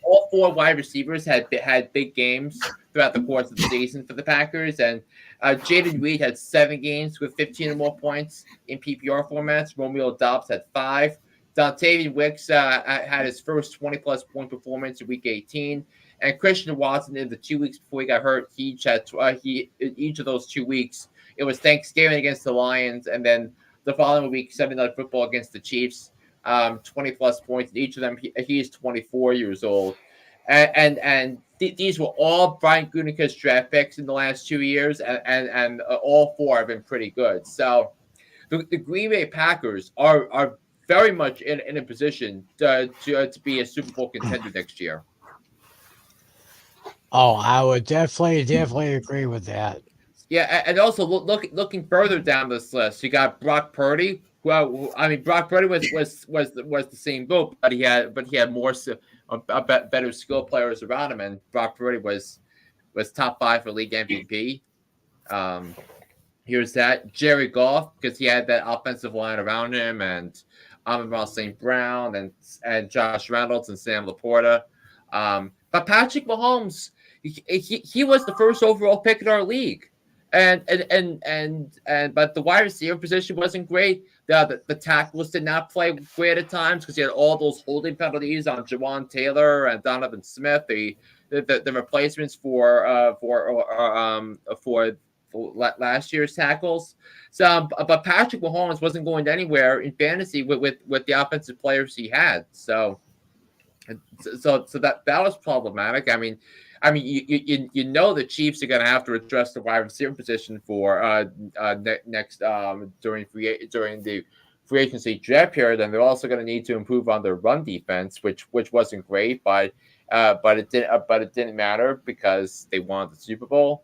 all 4 wide receivers had big games throughout the course of the season for the Packers. And Jaden Reed had 7 games with 15 or more points in PPR formats. Romeo Doubs had 5. Dontavian Wicks had his first 20-plus point performance in Week 18. And Christian Watson, in the 2 weeks before he got hurt, each of those 2 weeks, it was Thanksgiving against the Lions, and then the following week, Sunday Night Football against the Chiefs. 20-plus points in each of them. He's 24 years old. And these were all Brian Gutekunst's draft picks in the last 2 years, and all 4 have been pretty good. So the Green Bay Packers are very much in a position to be a Super Bowl contender next year. Oh, I would definitely agree with that. Yeah, and also looking further down this list, you got Brock Purdy. Well, I mean, Brock Purdy was the same boat, but he had more better skill players around him, and Brock Purdy was top 5 for league MVP. Here's that Jerry Goff, because he had that offensive line around him, and Amon St. Brown and Josh Reynolds and Sam Laporta. But Patrick Mahomes, he was the first overall pick in our league. But the wide receiver position wasn't great. The tackles did not play great at times because he had all those holding penalties on Jawan Taylor and Donovan Smith, the replacements for last year's tackles. So, but Patrick Mahomes wasn't going anywhere in fantasy with the offensive players he had. So that was problematic. I mean, you know the Chiefs are going to have to address the wide receiver position for next during the free agency draft period, and they're also going to need to improve on their run defense, which wasn't great, but it didn't matter because they won the Super Bowl.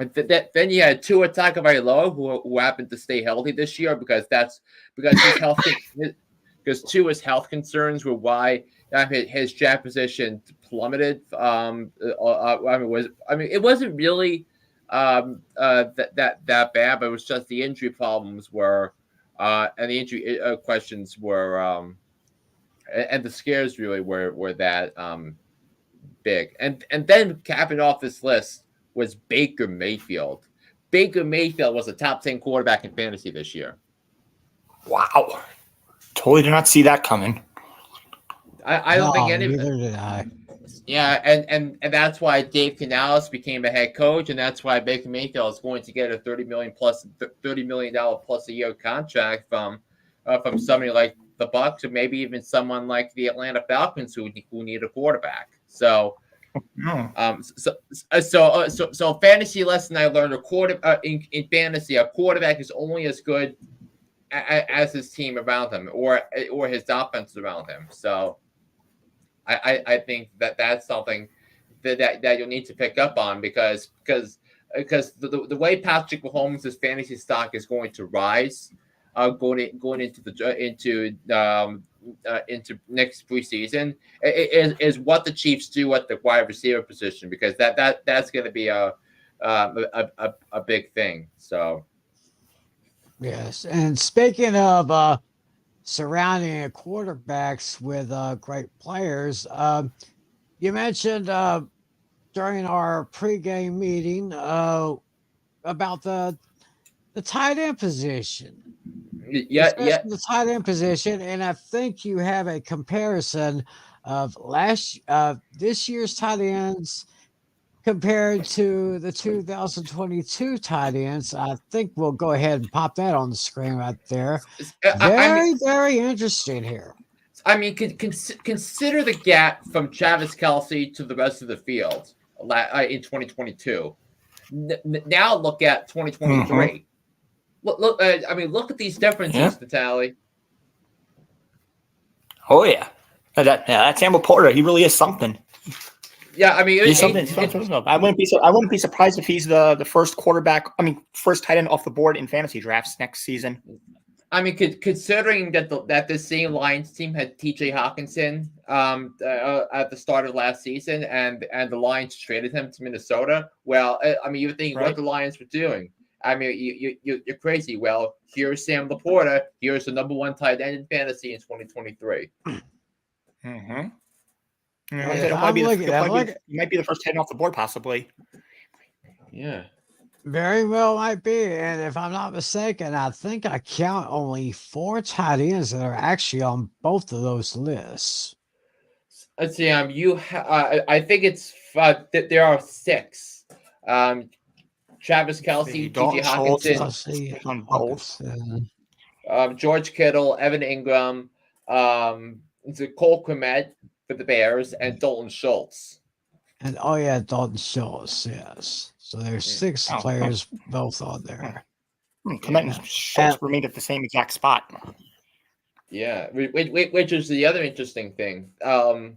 And then you had Tua Tagovailoa, who happened to stay healthy this year because his health because Tua's health concerns were why his draft position plummeted. It wasn't really that bad, but it was just the injury problems were and the injury questions were and the scares really were that big. And then capping off this list was Baker Mayfield. Baker Mayfield was a top 10 quarterback in fantasy this year. Wow. Totally did not see that coming. I don't think any. Neither did I. Yeah, and that's why Dave Canales became the head coach, and that's why Baker Mayfield is going to get a $30 million plus a year contract from somebody like the Bucs, or maybe even someone like the Atlanta Falcons who need a quarterback. So. So fantasy lesson I learned: in fantasy, a quarterback is only as good as his team around him, or his offense around him. So, I think that's something that you'll need to pick up on because the way Patrick Mahomes' fantasy stock is going to rise, going into next preseason is what the Chiefs do at the wide receiver position, because that's going to be a big thing. So Yes, and speaking of surrounding quarterbacks with great players, you mentioned during our pregame meeting about the tight end position. Yeah. The tight end position, and I think you have a comparison of this year's tight ends compared to the 2022 tight ends. I think we'll go ahead and pop that on the screen right there. Very interesting here. I mean, consider the gap from Travis Kelce to the rest of the field in 2022. Now look at 2023. Mm-hmm. Look! Look at these differences, Natalie. Oh yeah, that's Sam Porter. He really is something. Yeah, he's something. I wouldn't be surprised if he's the first quarterback. First tight end off the board in fantasy drafts next season. Considering that the same Lions team had T.J. Hawkinson at the start of last season, and the Lions traded him to Minnesota. Well, you would think what the Lions were doing. You're crazy. Well, here's Sam Laporta. Here's the number one tight end in fantasy in 2023. Mm-hmm. It might be the first tight end off the board, possibly. Yeah. Very well might be. And if I'm not mistaken, I think I count only 4 tight ends that are actually on both of those lists. Let's see. I think it's there are 6. Travis Kelce, T.J. Hawkinson, George Kittle, Evan Ingram, Cole Kmet for the Bears, and Dalton Schultz. And Dalton Schultz, yes. So there's 6 players both on there. Kmet and Schultz remained at the same exact spot. Yeah, which is the other interesting thing. All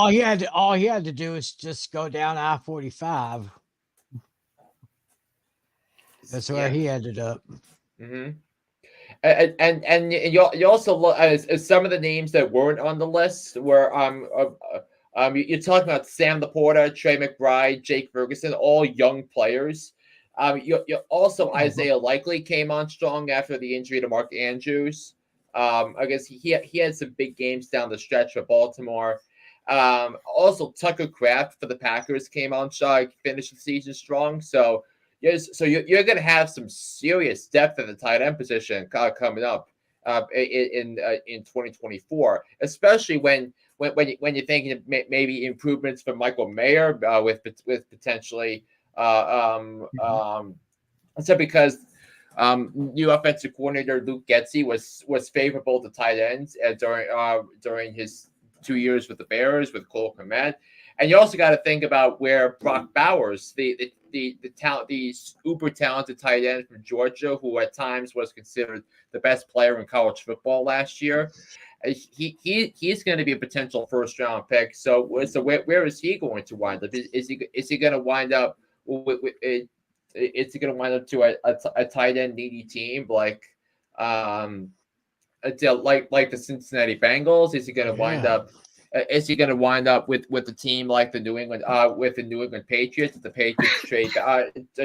he had to do is just go down I-45. That's where he ended up. Mm-hmm. And you also look as some of the names that weren't on the list were you're talking about Sam Laporta, Trey McBride, Jake Ferguson, all young players. You also Isaiah Likely came on strong after the injury to Mark Andrews. I guess he had some big games down the stretch for Baltimore. Also, Tucker Kraft for the Packers came on strong, finished the season strong. So you're going to have some serious depth at the tight end position coming up in 2024, especially when you're thinking of maybe improvements for Michael Mayer with potentially because new offensive coordinator Luke Getsy was favorable to tight ends during his 2 years with the Bears with Cole Kmet. And you also got to think about where Brock Bowers, the the uber talented tight end from Georgia, who at times was considered the best player in college football last year. He's going to be a potential first round pick. So where is he going to wind up? Is he going to wind up is he going to wind up to a tight end needy team like the Cincinnati Bengals? Is he going to wind up? Is he going to wind up with a team like the New England Patriots? If the Patriots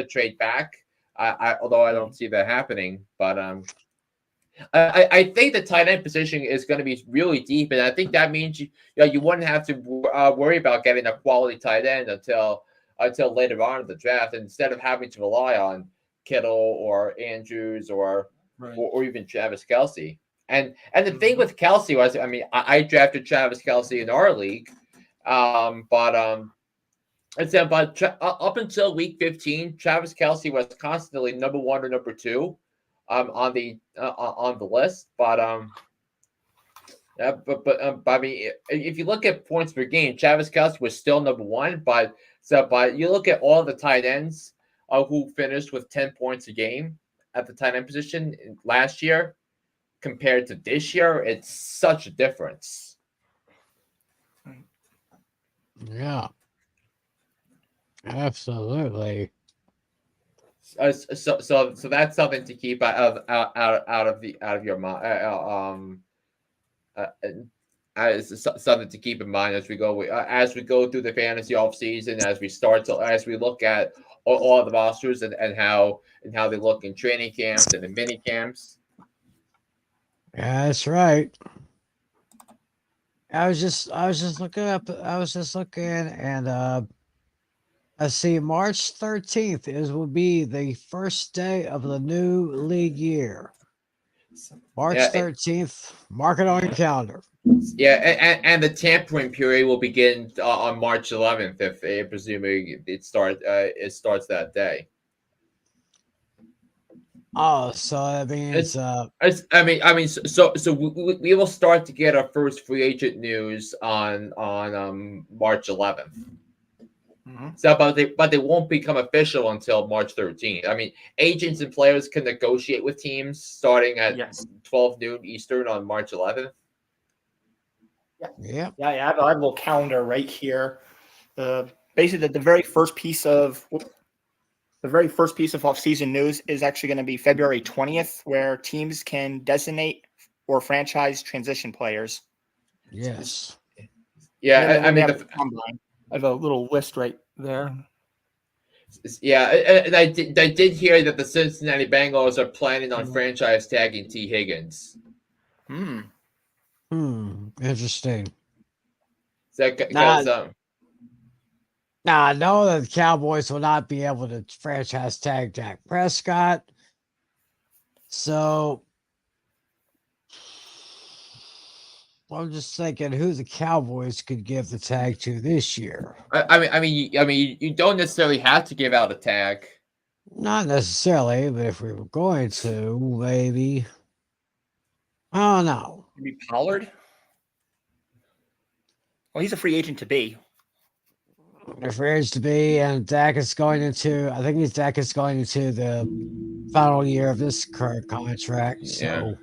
trade back, although I don't see that happening, but I think the tight end position is going to be really deep, and I think that means you wouldn't have to worry about getting a quality tight end until later on in the draft, instead of having to rely on Kittle or Andrews or even Travis Kelce. And the thing with Kelce was, I drafted Travis Kelce in our league, but up until week 15, Travis Kelce was constantly number 1 or number 2 on the list. But if you look at points per game, Travis Kelce was still number 1. But you look at all the tight ends who finished with 10 points a game at the tight end position last year compared to this year, it's such a difference. Yeah, absolutely. So that's something to keep out of your mind. Something to keep in mind as we go through the fantasy offseason, as we look at all the rosters and how they look in training camps and in mini camps. Yeah, that's right. I was just looking and I see March 13th will be the first day of the new league year. March 13th, mark it on your calendar. Yeah, and the tampering period will begin on March 11th, if presumably it starts that day. Oh, so that means so we will start to get our first free agent news on March 11th. Mm-hmm. So, but they won't become official until March 13th. Agents and players can negotiate with teams starting at 12 noon Eastern on March 11th. Yeah. I have a little calendar right here. Basically, the very first piece of off-season news is actually going to be February 20th, where teams can designate or franchise transition players. Yes. Yeah, I have a little list right there. Yeah, and I did hear that the Cincinnati Bengals are planning on franchise tagging T. Higgins. Interesting. Now, I know that the Cowboys will not be able to franchise tag Dak Prescott. So I'm just thinking who the Cowboys could give the tag to this year. You don't necessarily have to give out a tag. Not necessarily, but if we were going to, maybe. I don't know. Maybe Pollard? Well, he's a free agent to be. And Dak is going into the final year of this current contract. So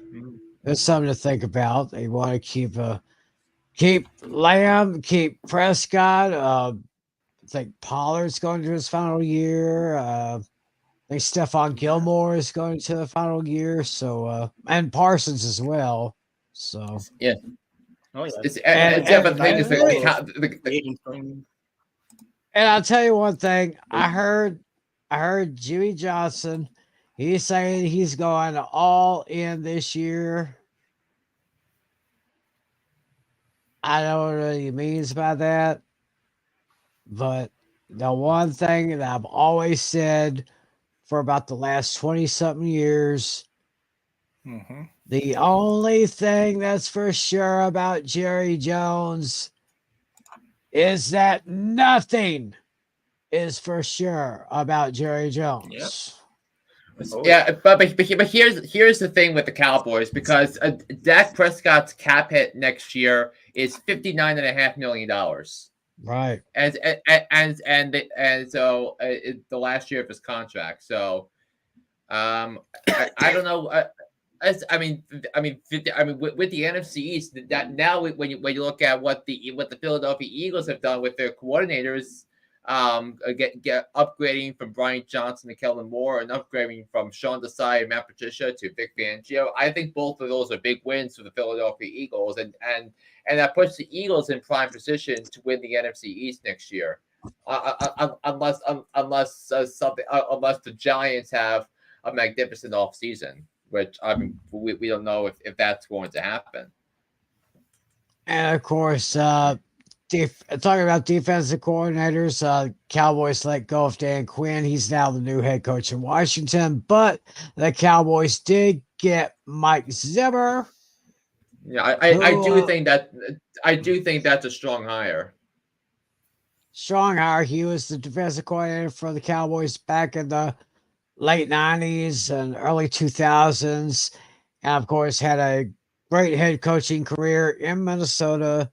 there's something to think about. They want to keep Lamb, keep Prescott. I think Pollard's going to his final year. I think Stephon Gilmore is going to the final year. So and Parsons as well. So yeah. Oh And I'll tell you one thing. I heard Jimmy Johnson. He's saying he's going all in this year. I don't know what he means by that. But the one thing that I've always said for about the last 20-something years, the only thing that's for sure about Jerry Jones is that nothing is for sure about Jerry Jones. Yeah, but here's the thing with the Cowboys, because Dak Prescott's cap hit next year is $59.5 million. Right. And so the last year of his contract. So I don't know. I mean, with the NFC East, that now when you look at what the Philadelphia Eagles have done with their coordinators, get upgrading from Brian Johnson to Kellen Moore and upgrading from Sean Desai and Matt Patricia to Vic Fangio, I think both of those are big wins for the Philadelphia Eagles, and that puts the Eagles in prime position to win the NFC East next year, unless the Giants have a magnificent offseason, which we don't know if that's going to happen. And of course, talking about defensive coordinators, Cowboys let go of Dan Quinn. He's now the new head coach in Washington, but the Cowboys did get Mike Zimmer. Yeah, I do think that's a strong hire. Strong hire. He was the defensive coordinator for the Cowboys back in the late 90s and early 2000s. And of course, had a great head coaching career in Minnesota.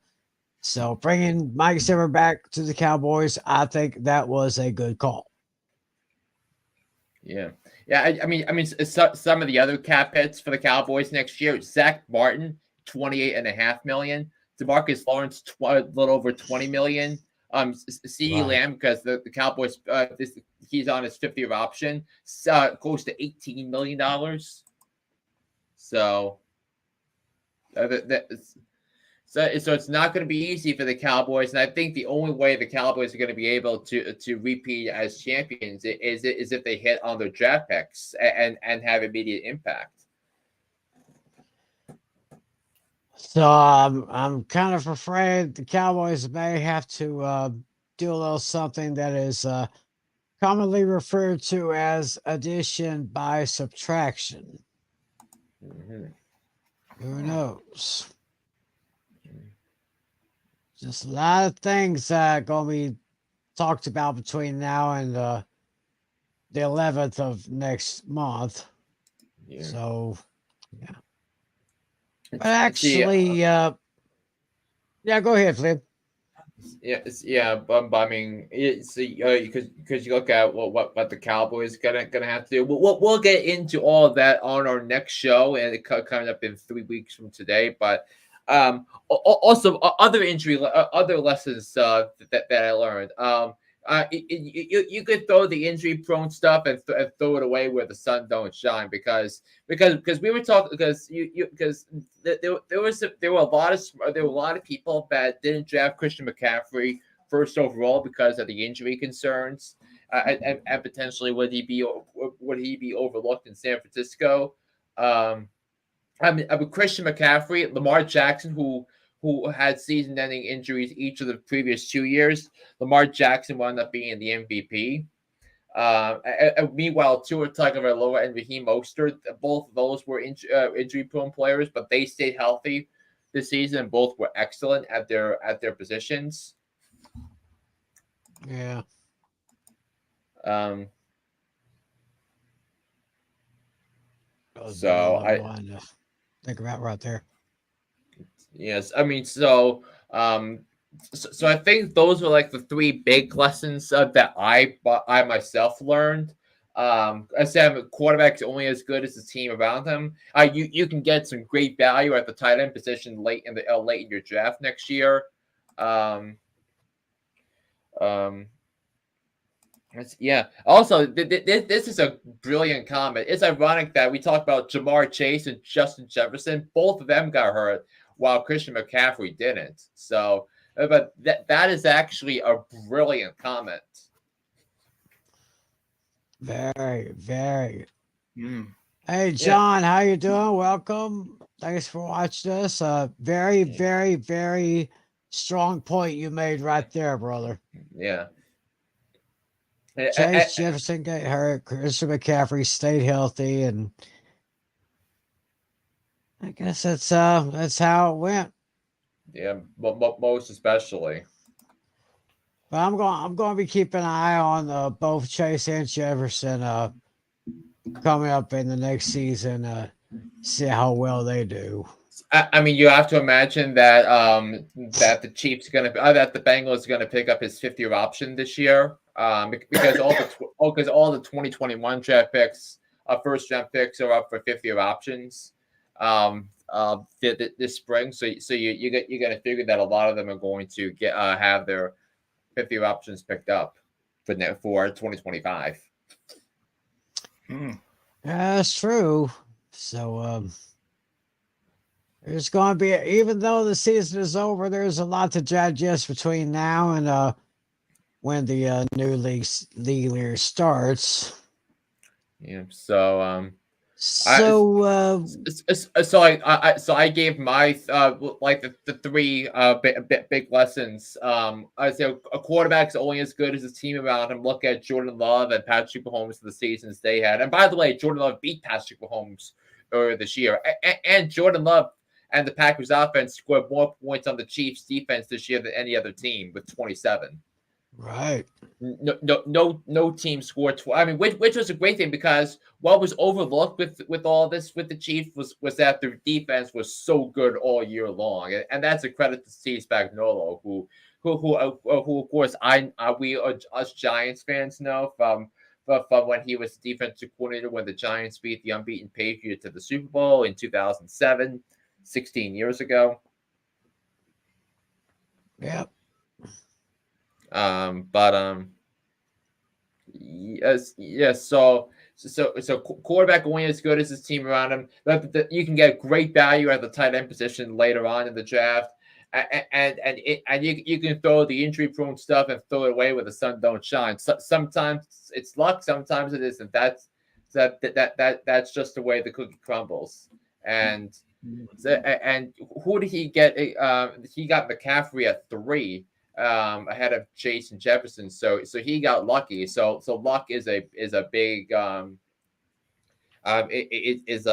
So bringing Mike Zimmer back to the Cowboys, I think that was a good call. Yeah. I mean, some of the other cap hits for the Cowboys next year: Zach Martin, $28.5 million; DeMarcus Lawrence, a little over $20 million; CeeDee Lamb, because the Cowboys, he's on his 5th-year option, close to $18 million. So, so it's not going to be easy for the Cowboys, and I think the only way the Cowboys are going to be able to repeat as champions is if they hit on their draft picks and have immediate impact. So I'm kind of afraid the Cowboys may have to do a little something that is commonly referred to as addition by subtraction. Mm-hmm. Who knows? Just a lot of things going to be talked about between now and the 11th of next month. Yeah. So, yeah. But actually, yeah, go ahead, Flip. Yeah. But I mean, it's because you look at what the Cowboys gonna have to do. We'll get into all of that on our next show, and it coming up in 3 weeks from today. But also other lessons that I learned. You could throw the injury prone stuff and throw it away where the sun don't shine, because we were talking, because there were a lot of people that didn't draft Christian McCaffrey first overall because of the injury concerns, and potentially would he be overlooked in San Francisco? I mean, Christian McCaffrey, Lamar Jackson, who had season-ending injuries each of the previous 2 years. Lamar Jackson wound up being the MVP. Meanwhile, Tua Tagovailoa and Raheem Mostert, both of those were injury-prone players, but they stayed healthy this season, and both were excellent at their positions. Yeah. So I wanted to think about right there. Yes, I mean, so I think those were like the 3 big lessons that I myself learned. I said, quarterback's only as good as the team around him. You can get some great value at the tight end position late in your draft next year. Yeah. Also, this is a brilliant comment. It's ironic that we talked about Jamar Chase and Justin Jefferson. Both of them got hurt, while Christian McCaffrey didn't. So, but that is actually a brilliant comment. Very, very. Mm. Hey, John, how you doing? Welcome. Thanks for watching us. Very, very, very strong point you made right there, brother. Yeah. Chase Jefferson got hurt. Christian McCaffrey stayed healthy, and I guess that's how it went. Yeah, most especially. But I'm going to be keeping an eye on both Chase and Jefferson coming up in the next season. See how well they do. I mean, you have to imagine that that the Chiefs that the Bengals are gonna pick up his 5th-year option this year, because all the 2021 draft picks, first round picks are up for 5th-year options, this spring. So you're gonna figure that a lot of them are going to get have their 5th-year options picked up for 2025. Mm. Yeah, that's true. So there's going to be, even though the season is over, there's a lot to digest between now and when the new league year starts. Yeah. So So so I gave my like the 3 big lessons. I say a quarterback's only as good as his team around him. Look at Jordan Love and Patrick Mahomes for the seasons they had. And by the way, Jordan Love beat Patrick Mahomes earlier this year, and Jordan Love and the Packers offense scored more points on the Chiefs defense this year than any other team with 27. right. No team scored. I mean, which was a great thing, because what was overlooked with all this with the Chiefs was that their defense was so good all year long, and that's a credit to Steve Spagnuolo, who of course us Giants fans know from when he was defensive coordinator when the Giants beat the unbeaten Patriots to the Super Bowl in 2007, 16 years ago. Yep. Yes. So quarterback only as good as his team around him. You can get great value at the tight end position later on in the draft, and you can throw the injury prone stuff and throw it away where the sun don't shine. Sometimes it's luck, sometimes it isn't. That's just the way the cookie crumbles. And who did he get? He got McCaffrey at 3. Ahead of Chase and Jefferson, so he got lucky. So luck is a big it is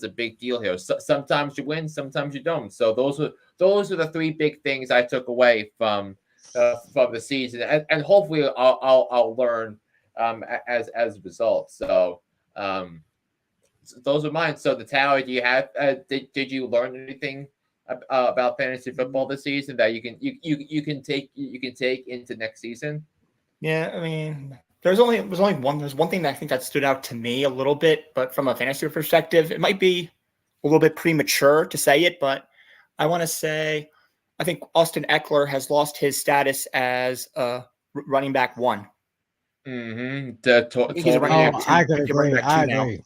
a big deal here. So, sometimes you win, sometimes you don't. So those are the 3 big things I took away from the season, and hopefully I'll learn as a result. So those are mine. So the Tower, do you have did you learn anything about fantasy football this season that you can take into next season? Yeah, I mean, there's one thing that I think that stood out to me a little bit, but from a fantasy perspective, it might be a little bit premature to say it, but I want to say I think Austin Eckler has lost his status as running back 1. Mm-hmm. He's a running back 2. I could agree. I agree.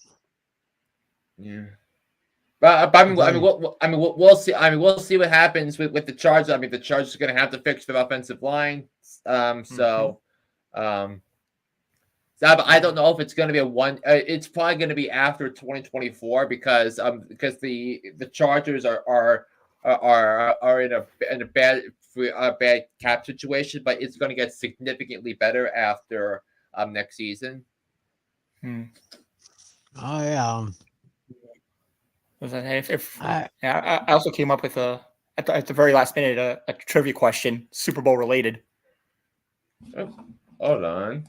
Yeah. But I mean, we'll see. I mean, we'll see what happens with the Chargers. I mean, the Chargers are going to have to fix their offensive line. So I don't know if it's going to be a one. It's probably going to be after 2024 because the Chargers are in a bad cap situation, but it's going to get significantly better after next season. Oh yeah. I also came up with at the very last minute a trivia question, Super Bowl related. Oh, hold on.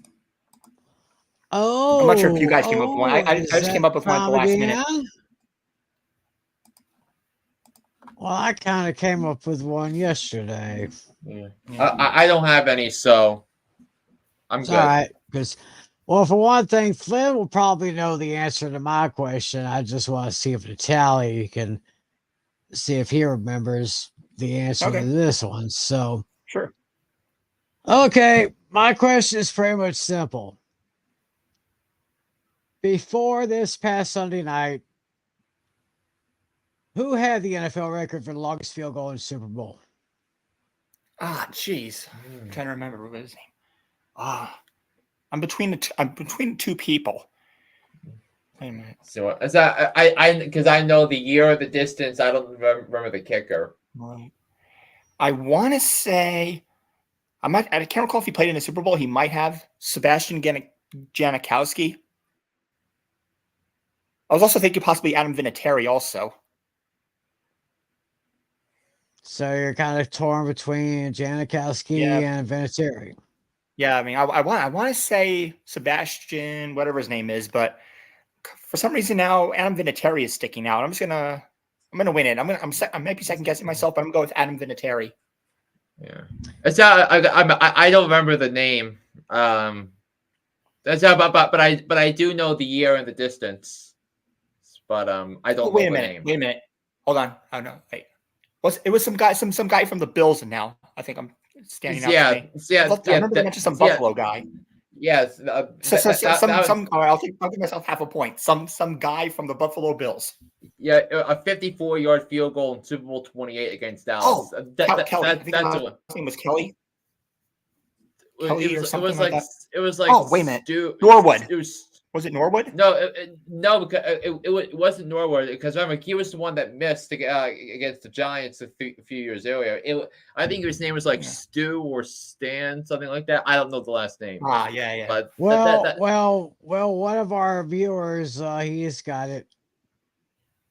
Oh, I'm not sure if you guys came up with one. I just came up with one at the last minute. Well, I kind of came up with one yesterday. Yeah. I don't have any, so I'm good. All right, because well, for one thing, Flynn will probably know the answer to my question. I just want to see if Natalie can see if he remembers the answer to this one. So, sure. Okay, my question is pretty much simple. Before this past Sunday night, who had the NFL record for the longest field goal in the Super Bowl? Jeez. I'm trying to remember what his name. I'm between 2 people. Wait a minute. So is that I because I know the year, the distance. I don't remember the kicker. Right. I want to say I can't recall if he played in the Super Bowl. He might have Sebastian Janikowski. I was also thinking possibly Adam Vinatieri also. So you're kind of torn between Janikowski and Vinatieri. Yeah, I mean, I want to say Sebastian, whatever his name is, but for some reason now Adam Vinatieri is sticking out. I'm just gonna I'm gonna win it. I might be second guessing myself, but I'm gonna go with Adam Vinatieri. Yeah, it's I don't remember the name. That's how, but I do know the year and the distance. But I don't know the name. Wait a minute. Hold on. Oh no. Wait. It was some guy from the Bills, and now I think I'm standing out to me. I remember they mentioned some Buffalo guy. Yes. All right, I'll give myself half a point. Some guy from the Buffalo Bills. Yeah, a 54-yard field goal in Super Bowl 28 against Dallas. Kelly. I think his name was Kelly. Kelly or something like that. It was like. Oh, wait a minute. Norwood. Was it Norwood? No, no, because it wasn't Norwood. Because remember, he was the one that missed against the Giants a few years earlier. I think his name was like Stu or Stan, something like that. I don't know the last name. Yeah. But well, one of our viewers, he's got it.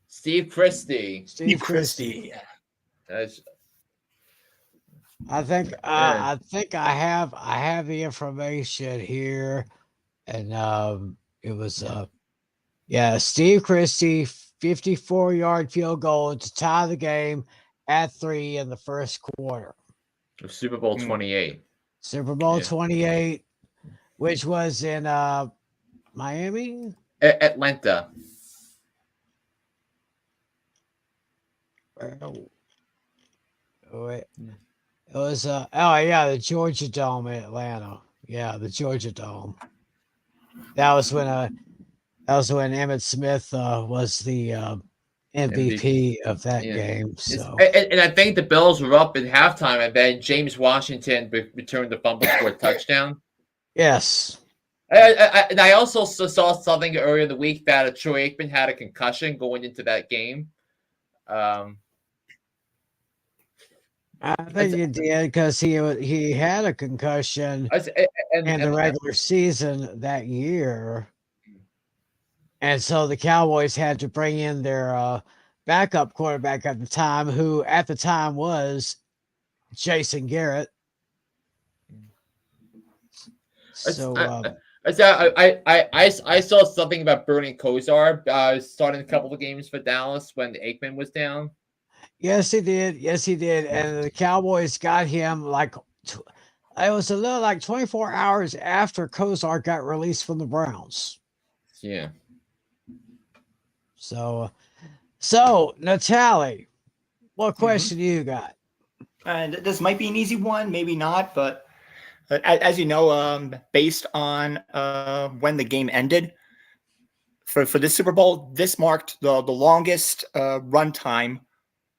Steve Christie. Steve Christie. Yeah. I think I have the information here, and it was Steve Christie 54-yard field goal to tie the game at 3 in the first quarter. Super Bowl 28. Super Bowl 28, which was in Miami, Atlanta. Wait. It was the Georgia Dome in Atlanta. Yeah, the Georgia Dome. That was when Emmitt Smith was the MVP of that game. So and I think the Bills were up at halftime, and then James Washington returned the fumble for a touchdown. Yes. And I also saw something earlier in the week that Troy Aikman had a concussion going into that game. I think he did because he had a concussion in the regular season that year, and so the Cowboys had to bring in their backup quarterback at the time, who at the time was Jason Garrett. So I saw something about Bernie Kosar starting a couple of games for Dallas when Aikman was down. Yes, he did. And the Cowboys got him it was a little like 24 hours after Kosar got released from the Browns. Yeah. So Natalie, what question do you got? This might be an easy one, maybe not, but as you know, based on when the game ended for this Super Bowl, this marked the longest runtime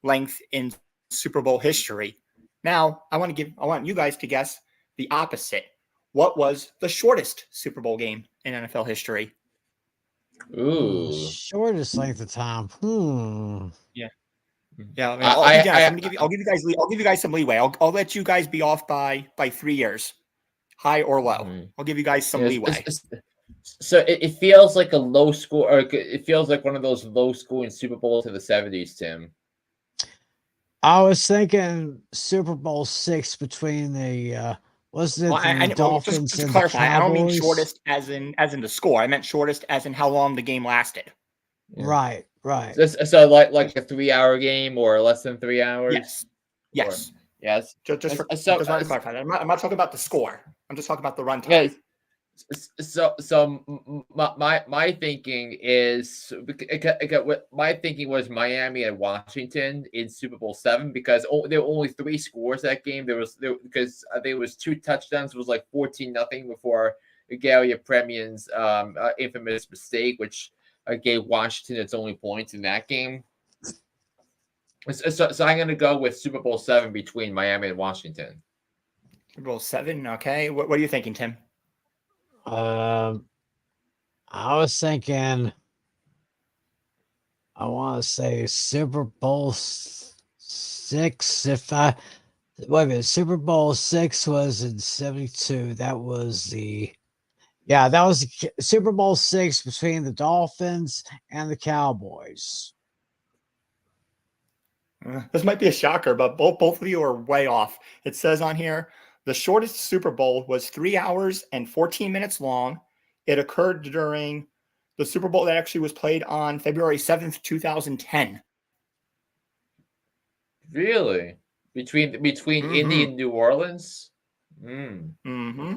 length in Super Bowl history. Now, I want you guys to guess the opposite. What was the shortest Super Bowl game in NFL history? Ooh, shortest length of time. Yeah. I'll give you guys some leeway. I'll let you guys be off by 3 years, high or low. I'll give you guys some leeway. So it feels like a low score, or it feels like one of those low scoring Super Bowls of the 70s, Tim. I was thinking Super Bowl VI between the Dolphins just and to clarify, the Cowboys. I don't mean shortest as in the score. I meant shortest as in how long the game lasted. Yeah. Right. So like a 3-hour game or less than 3 hours. Yes. Yes. Just to clarify that. I'm not talking about the score. I'm just talking about the runtime. Yeah. So my thinking is my thinking was Miami and Washington in Super Bowl VII because there were only 3 scores that game. Because there was 2 touchdowns. It was like 14-0 before Gary Premian's infamous mistake, which gave Washington its only points in that game. So I'm going to go with Super Bowl VII between Miami and Washington. Super Bowl VII. Okay. What are you thinking, Tim? I was thinking, I want to say Super Bowl VI. Super Bowl VI was in 72. That was the Super Bowl VI between the Dolphins and the Cowboys. This might be a shocker, but both of you are way off. It says on here, the shortest Super Bowl was 3 hours and 14 minutes long. It occurred during the Super Bowl that actually was played on February 7th, 2010. Really? Between Indy and New Orleans? Mm. Mm-hmm.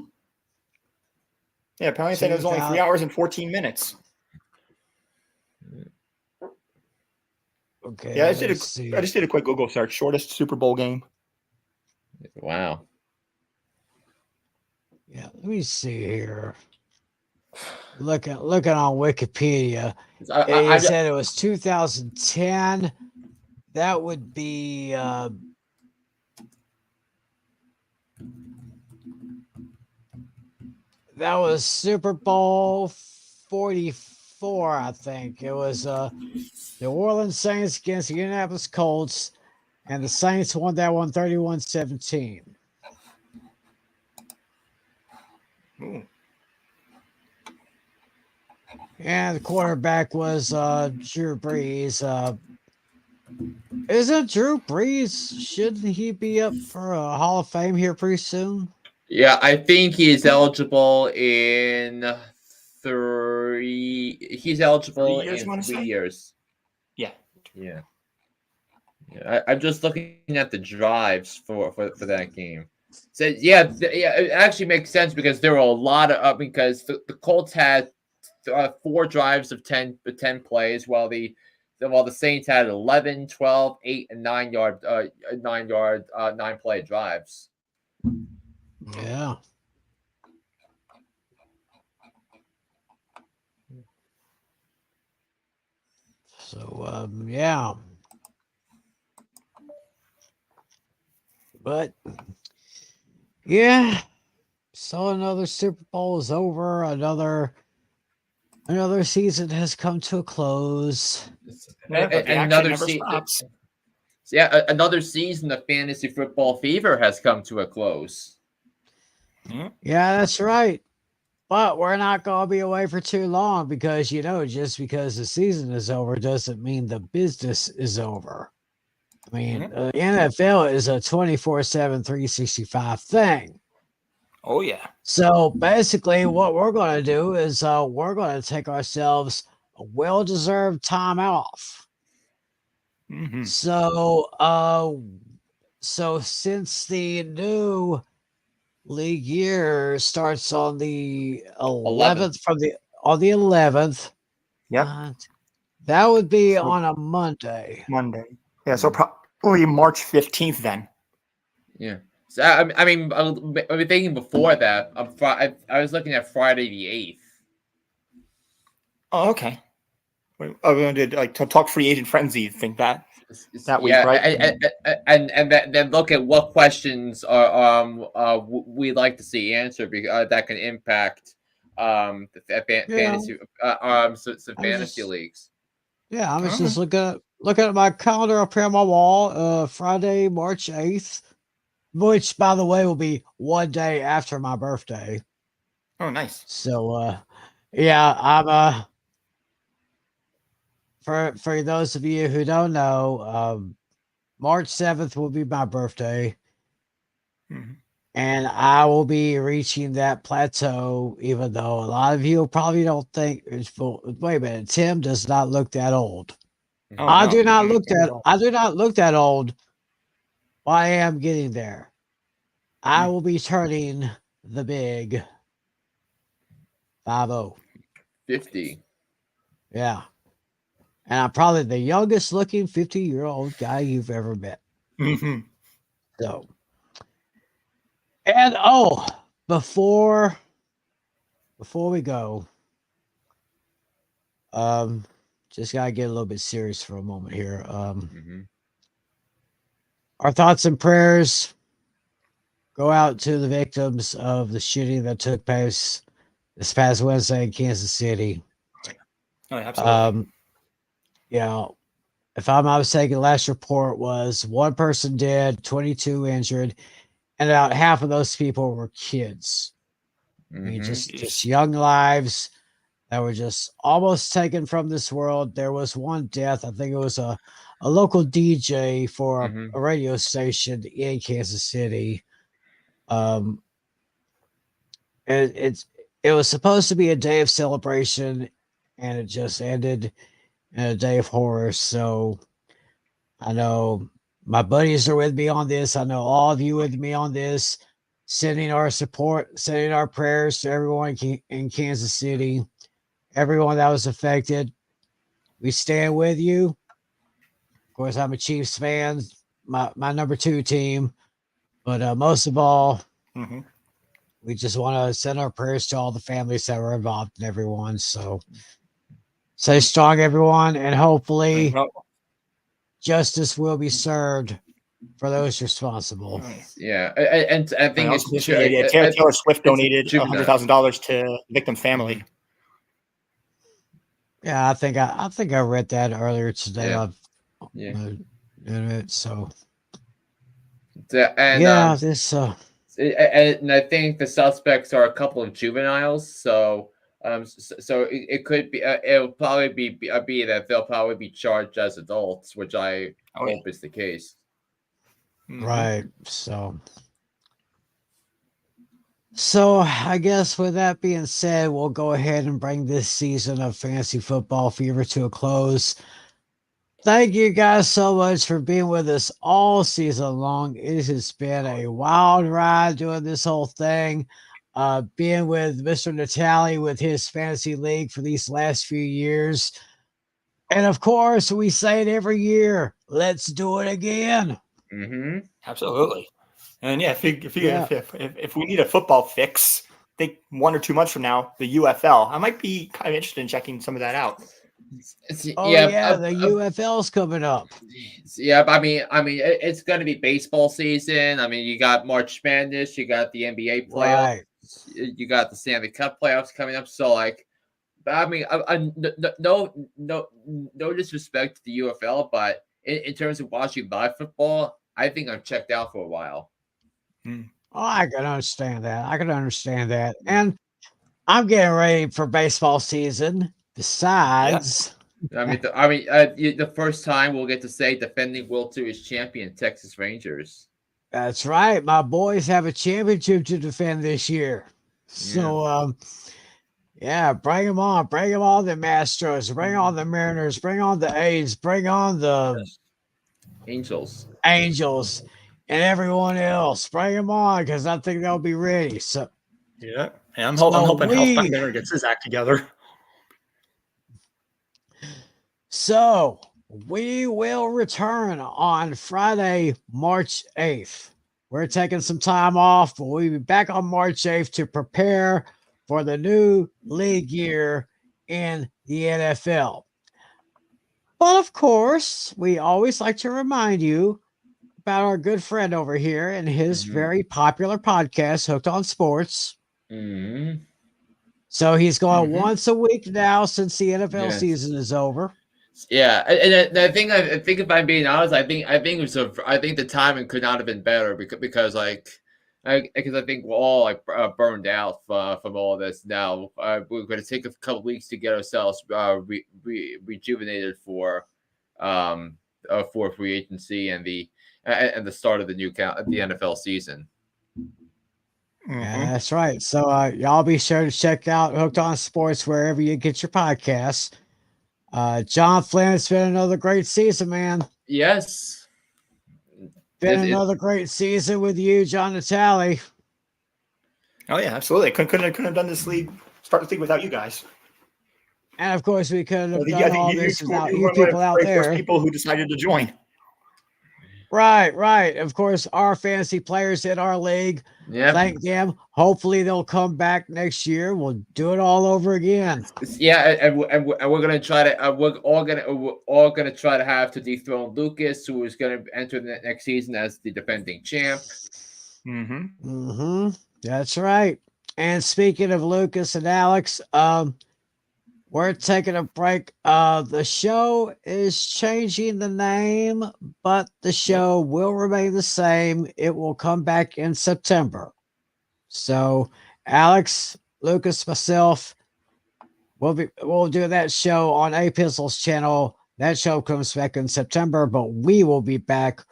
Yeah, apparently saying it was only 3 hours and 14 minutes. Okay. Yeah, I let's see. just did a quick Google search. Shortest Super Bowl game. Wow. Yeah, let me see here. Looking on Wikipedia, I it said it was 2010. That would be that was Super Bowl 44, I think. It was New Orleans Saints against the Indianapolis Colts, and the Saints won that one 31-17. Ooh. And the quarterback was Drew Brees. Isn't Drew Brees? Shouldn't he be up for a Hall of Fame here pretty soon? Yeah, I think he's eligible in 3. He's eligible 3 years, in 3 years. Yeah. Yeah. I'm just looking at the drives for that game. So yeah, it actually makes sense because there were a lot of because the Colts had 4 drives of 10 plays, while the Saints had 11, 12, 8, and 9 play drives. Yeah. So yeah. But yeah. So another Super Bowl is over. Another season has come to a close. Yeah, but the action never stops. Yeah, another season of fantasy football fever has come to a close. Yeah, that's right. But we're not going to be away for too long because, just because the season is over doesn't mean the business is over. I mean, the NFL is a 24/7, 365 thing. Oh, yeah. So basically, what we're going to do is we're going to take ourselves a well-deserved time off. Mm-hmm. So since the new league year starts on the 11th on the 11th. Yep. That would be on a Monday. Yeah, so probably March 15th then. Yeah. So I mean, I've been thinking before that. I was looking at Friday the 8th. Oh, okay. We're going to talk free agent frenzy. Think that week, yeah, right? And then look at what questions are we'd like to see answered because that can impact fantasy fantasy leagues. Yeah, I was just looking at my calendar up here on my wall. Friday, March 8th, which by the way will be one day after my birthday. Oh, nice. So yeah, I'm for those of you who don't know, March 7th will be my birthday. Mm-hmm. And I will be reaching that plateau, even though a lot of you probably don't think it's full. Wait a minute, Tim does not look that old. Oh, I no. do not look that old. But I am getting there. I will be turning the big 50. 50. Yeah. And I'm probably the youngest looking 50-year-old guy you've ever met. Mm-hmm. So, and before we go, just gotta get a little bit serious for a moment here. Our thoughts and prayers go out to the victims of the shooting that took place this past Wednesday in Kansas City. Oh, absolutely. If I'm not mistaken, the last report was 1 person dead, 22 injured, and about half of those people were kids. I mean, just young lives that were just almost taken from this world. There was one death. I think it was a local DJ for a radio station in Kansas City. It was supposed to be a day of celebration, and it just ended in a day of horror. So I know My buddies are with me on this. I know all of you with me on this. Sending our support, sending our prayers to everyone in Kansas City, everyone that was affected. We stand with you. Of course, I'm a Chiefs fan, my number 2 team. But most of all, we just want to send our prayers to all the families that were involved and everyone. So stay strong, everyone, and hopefully justice will be served for those responsible. Yeah, and I think also, it's Taylor Swift donated juvenile. $100,000 to the victim family. Yeah, I think I read that earlier today. Yeah. So And yeah, this and I think the suspects are a couple of juveniles, so it could be it'll probably be that they'll probably be charged as adults, which I hope is the case. right. So I guess with that being said, we'll go ahead and bring this season of Fantasy Football Fever to a close. Thank you guys so much for being with us all season long. It has been a wild ride doing this whole thing. Being with Mr. Natali with his fantasy league for these last few years. And of course, we say it every year. Let's do it again. Absolutely. And yeah, if we need a football fix, I think 1 or 2 months from now, the UFL, I might be kind of interested in checking some of that out. The UFL's coming up. Yeah, I mean, it's going to be baseball season. I mean, you got March Madness, you got the NBA playoffs, you got the Stanley Cup playoffs coming up. So, like, I mean, no disrespect to the UFL, but in terms of watching live football, I think I'm checked out for a while. Oh, I can understand that. And I'm getting ready for baseball season. Besides, the first time we'll get to say defending World Series champion Texas Rangers. That's right. My boys have a championship to defend this year. So, bring them on. Bring them on the Astros. Bring on the Mariners. Bring on the A's. Bring on the Angels, and everyone else. Bring them on because I think they'll be ready. So, I'm hoping Hal Miller gets his act together. So we will return on Friday, March 8th. We're taking some time off, but we'll be back on March 8th to prepare for the new league year in the NFL. But of course, we always like to remind you about our good friend over here and his very popular podcast, Hooked on Sports. So he's going once a week now since the NFL season is over. Yeah, and I think if I'm being honest, I think the timing could not have been better because I think we're all burned out from all this. Now we're going to take a couple weeks to get ourselves rejuvenated for free agency and the start of the NFL season. Yeah, that's right. So y'all be sure to check out Hooked on Sports wherever you get your podcasts. John Flynn, it's been another great season, man. Yes. Another great season with you, John Natali. Oh, yeah, absolutely. Couldn't have done this start this league without you guys. And of course, we couldn't have done all this without you people out there. People who decided to join. Right. Of course, our fantasy players in our league. Yeah. Thank them. Hopefully, they'll come back next year. We'll do it all over again. Yeah, and we're gonna try to we're all gonna try to have to dethrone Lucas, who is gonna enter the next season as the defending champ. That's right. And speaking of Lucas and Alex, we're taking a break. The show is changing the name, but the show will remain the same. It will come back in September. So Alex, Lucas, myself, we'll do that show on A Pistols channel. That show comes back in September, but we will be back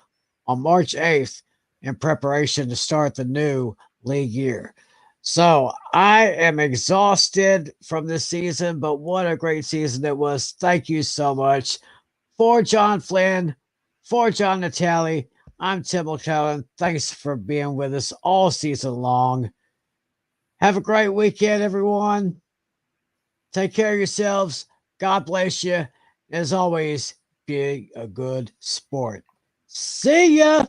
on March 8th in preparation to start the new league year. So I am exhausted from this season, but what a great season it was. Thank you so much for John Flynn, For John Natale, I'm Tim McClellan. Thanks for being with us all season long. Have a great weekend, everyone. Take care of yourselves. God bless you. As always, be a good sport. See ya.